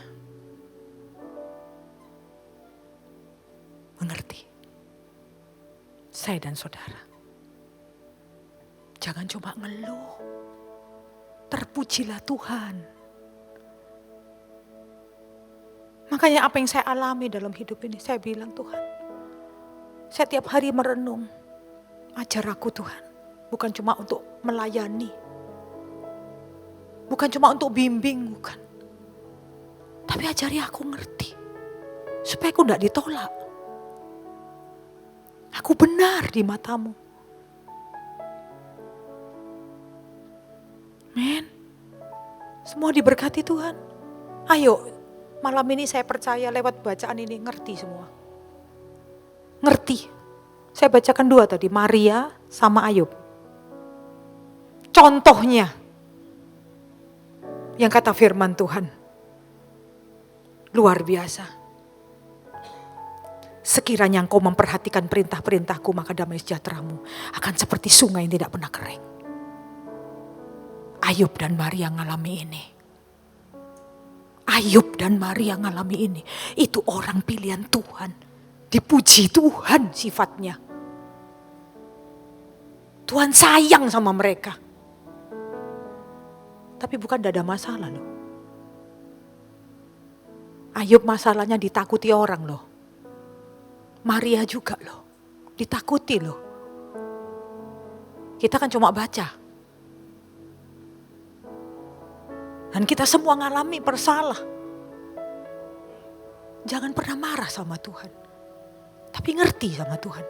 Speaker 1: mengerti. Saya dan saudara. Jangan cuma ngeluh. Terpujilah Tuhan. Makanya apa yang saya alami dalam hidup ini, saya bilang Tuhan. Saya tiap hari merenung. Ajar aku Tuhan. Bukan cuma untuk melayani. Bukan cuma untuk bimbing, bukan. Tapi ajari aku ngerti. Supaya aku tidak ditolak. Aku benar di matamu. Men. Semua diberkati Tuhan. Ayo, malam ini saya percaya lewat bacaan ini ngerti semua. Ngerti. Saya bacakan 2 tadi, Maria sama Ayub. Contohnya. Yang kata firman Tuhan. Luar biasa. Sekiranya engkau memperhatikan perintah-perintahku, maka damai sejahteramu akan seperti sungai yang tidak pernah kering. Ayub dan Maria ngalami ini. Ayub dan Maria ngalami ini. Itu orang pilihan Tuhan. Dipuji Tuhan sifatnya. Tuhan sayang sama mereka. Tapi bukan tidak ada masalah loh. Ayub masalahnya ditakuti orang loh. Maria juga loh. Ditakuti loh. Kita kan cuma baca. Dan kita semua ngalami bersalah. Jangan pernah marah sama Tuhan. Tapi ngerti sama Tuhan.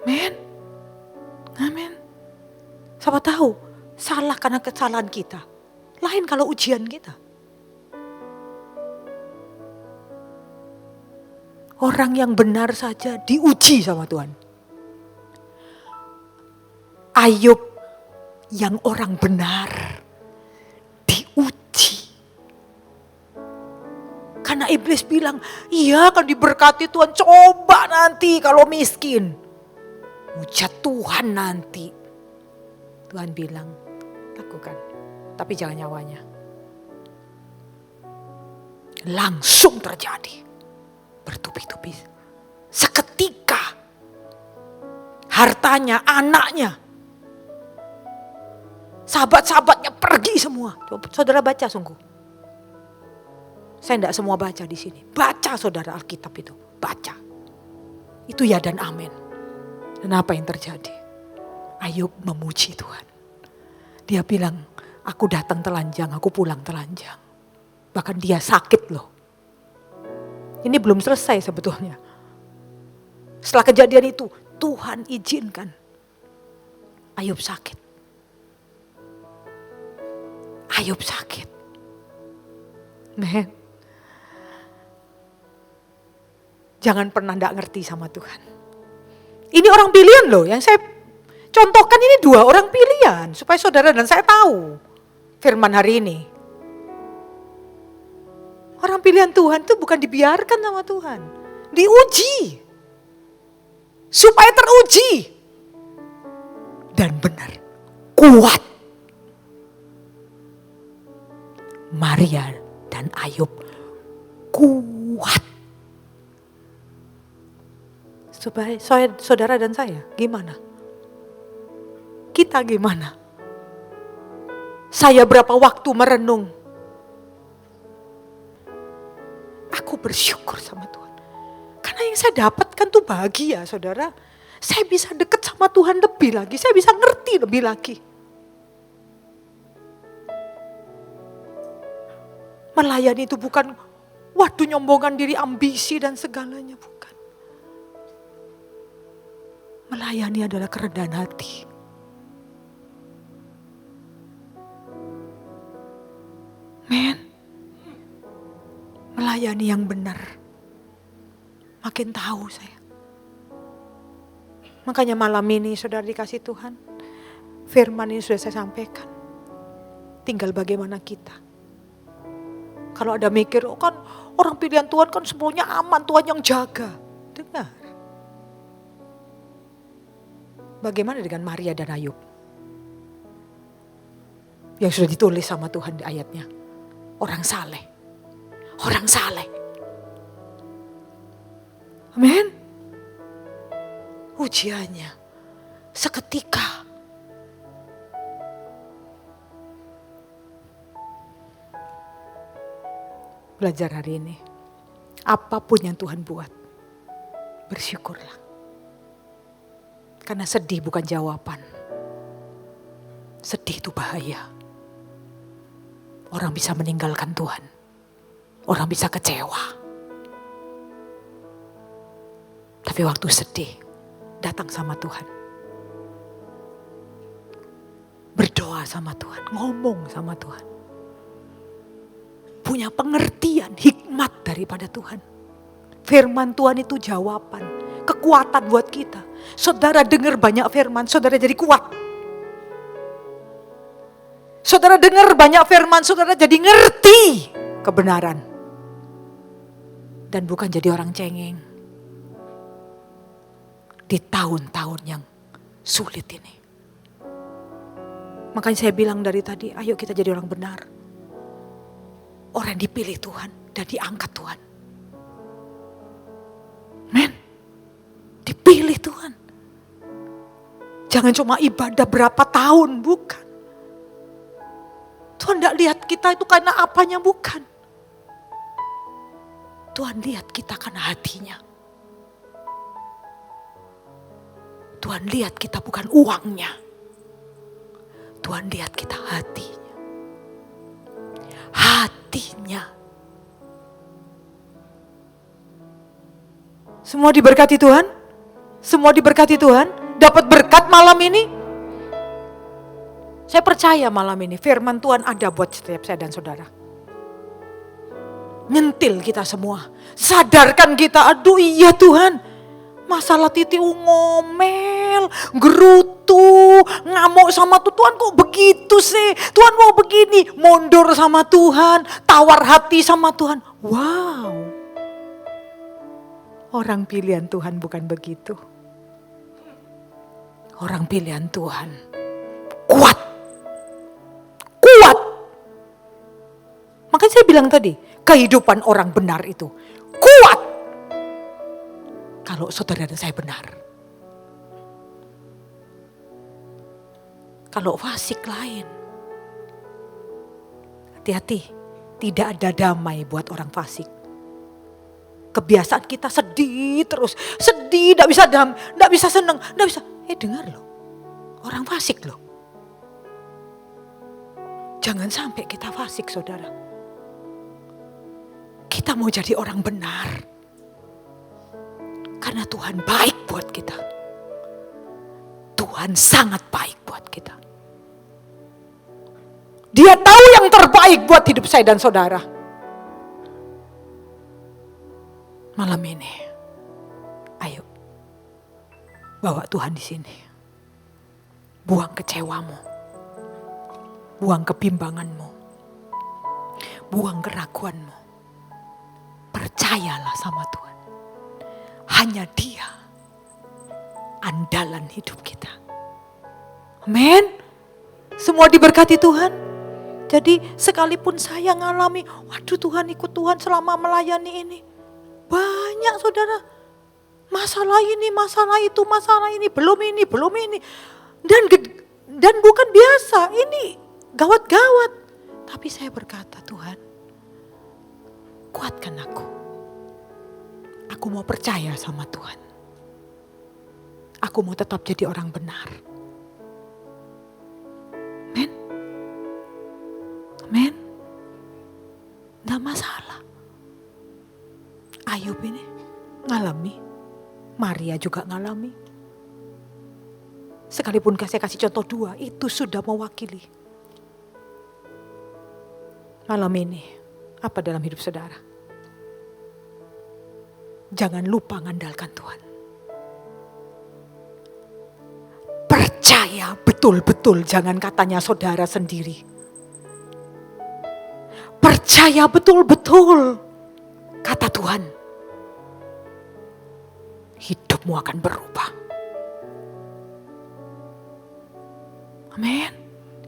Speaker 1: Men. Amin. Siapa tahu salah karena kesalahan kita. Lain kalau ujian kita. Orang yang benar saja diuji sama Tuhan. Ayub yang orang benar diuji. Karena iblis bilang, iya akan diberkati Tuhan, coba nanti kalau miskin. Hujat Tuhan nanti. Tuhan bilang, lakukan. Tapi jangan nyawanya. Langsung terjadi. Bertubi-tubi. Seketika. Hartanya, anaknya. Sahabat-sahabatnya pergi semua. Coba, saudara baca sungguh. Saya tidak semua baca di sini. Baca saudara Alkitab itu. Baca. Itu ya dan amin. Dan apa yang terjadi? Ayub memuji Tuhan. Dia bilang, aku datang telanjang, aku pulang telanjang. Bahkan dia sakit loh. Ini belum selesai sebetulnya. Setelah kejadian itu, Tuhan izinkan Ayub sakit. Ayub sakit. Men. Jangan pernah tidak ngerti sama Tuhan. Ini orang pilihan loh, yang saya contohkan ini 2 orang pilihan. Supaya saudara dan saya tahu firman hari ini. Orang pilihan Tuhan itu bukan dibiarkan sama Tuhan. Diuji. Supaya teruji. Dan benar. Kuat. Maria dan Ayub kuat. Supaya saudara dan saya gimana? Kita gimana? Saya berapa waktu merenung. Aku bersyukur sama Tuhan. Karena yang saya dapatkan tuh bahagia saudara. Saya bisa dekat sama Tuhan lebih lagi. Saya bisa ngerti lebih lagi. Melayani itu bukan waduh nyombongan diri, ambisi dan segalanya. Bukan. Melayani adalah kerendahan hati. Men. Melayani yang benar. Makin tahu saya. Makanya malam ini saudara dikasih Tuhan. Firman ini sudah saya sampaikan. Tinggal bagaimana kita. Kalau ada mikir, oh kan orang pilihan Tuhan kan semuanya aman, Tuhan yang jaga. Dengar. Bagaimana dengan Maria dan Ayub? Yang sudah ditulis sama Tuhan di ayatnya. Orang saleh. Orang saleh. Amin. Ujiannya seketika. Belajar hari ini. Apapun yang Tuhan buat, bersyukurlah. Karena sedih bukan jawaban. Sedih itu bahaya. Orang bisa meninggalkan Tuhan. Orang bisa kecewa. Tapi waktu sedih, datang sama Tuhan. Berdoa sama Tuhan, ngomong sama Tuhan. Punya pengertian, hikmat daripada Tuhan. Firman Tuhan itu jawaban, kekuatan buat kita. Saudara dengar banyak firman, saudara jadi kuat. Saudara dengar banyak firman, saudara jadi ngerti kebenaran. Dan bukan jadi orang cengeng. Di tahun-tahun yang sulit ini. Makanya saya bilang dari tadi, ayo kita jadi orang benar. Orang yang dipilih Tuhan dan diangkat Tuhan. Men, dipilih Tuhan. Jangan cuma ibadah berapa tahun, bukan. Tuhan tidak lihat kita itu karena apanya, bukan. Tuhan lihat kita karena hatinya. Tuhan lihat kita bukan uangnya. Tuhan lihat kita hatinya. Hatinya. Semua diberkati Tuhan? Semua diberkati Tuhan? Dapat berkat malam ini? Saya percaya malam ini firman Tuhan ada buat setiap saya dan saudara. Nyentil kita semua. Sadarkan kita, aduh iya Tuhan. Masalah Titi ngomel, gerutu, ngamuk sama Tuhan kok begitu sih. Tuhan mau begini, mundur sama Tuhan, tawar hati sama Tuhan. Wow. Orang pilihan Tuhan bukan begitu. Orang pilihan Tuhan kuat. Kuat. Makanya saya bilang tadi, kehidupan orang benar itu kuat. Kalau saudara dan saya benar. Kalau fasik lain. Hati-hati. Tidak ada damai buat orang fasik. Kebiasaan kita sedih terus. Sedih, tidak bisa tidak bisa senang. Tidak bisa. Dengar loh. Orang fasik loh. Jangan sampai kita fasik saudara. Kita mau jadi orang benar. Karena Tuhan baik buat kita. Tuhan sangat baik buat kita. Dia tahu yang terbaik buat hidup saya dan saudara. Malam ini, ayo bawa Tuhan di sini. Buang kecewamu, buang kebimbanganmu, buang keraguanmu. Percayalah sama Tuhan. Hanya Dia andalan hidup kita. Amin. Semua diberkati Tuhan. Jadi sekalipun saya ngalami, waduh Tuhan ikut Tuhan selama melayani ini. Banyak saudara. Masalah ini, masalah itu, masalah ini, belum ini, belum ini. Dan bukan biasa, ini gawat-gawat. Tapi saya berkata, Tuhan, kuatkan aku. Aku mau percaya sama Tuhan. Aku mau tetap jadi orang benar. Amin. Amin. Gak masalah. Ayub ini ngalami. Maria juga ngalami. Sekalipun saya kasih contoh 2, itu sudah mewakili. Malam ini, apa dalam hidup saudara? Jangan lupa mengandalkan Tuhan. Percaya betul-betul, jangan katanya saudara sendiri. percaya betul-betul kata Tuhan, hidupmu akan berubah. Amin.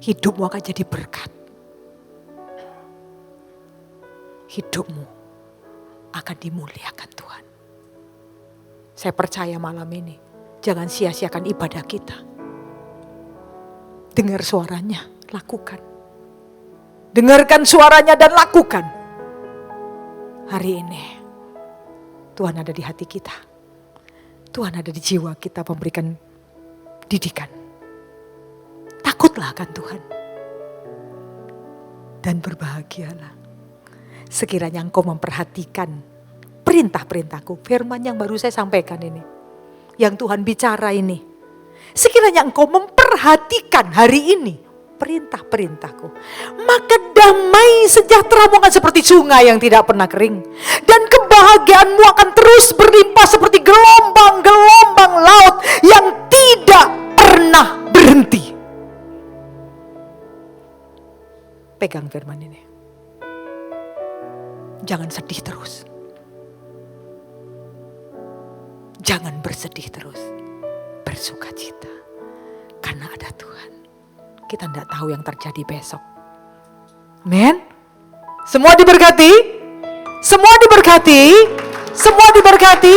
Speaker 1: Hidupmu akan jadi berkat. Hidupmu akan dimuliakan Tuhan. Saya percaya malam ini, jangan sia-siakan ibadah kita. Dengar suaranya, lakukan. Dengarkan suaranya dan lakukan. Hari ini Tuhan ada di hati kita. Tuhan ada di jiwa kita memberikan didikan. Takutlah akan Tuhan. Dan berbahagialah. Sekiranya engkau memperhatikan perintah-perintahku, firman yang baru saya sampaikan ini, yang Tuhan bicara ini. Sekiranya engkau memperhatikan hari ini perintah-perintahku, maka damai sejahteramu akan seperti sungai yang tidak pernah kering. Dan kebahagiaanmu akan terus berlimpah seperti gelombang-gelombang laut yang tidak pernah berhenti. Pegang firman ini. Jangan sedih terus. Jangan bersedih terus. Bersukacita. Karena ada Tuhan. Kita tidak tahu yang terjadi besok. Amen. Semua diberkati. Semua diberkati. Semua diberkati.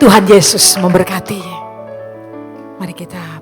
Speaker 1: Tuhan Yesus memberkati. Mari kita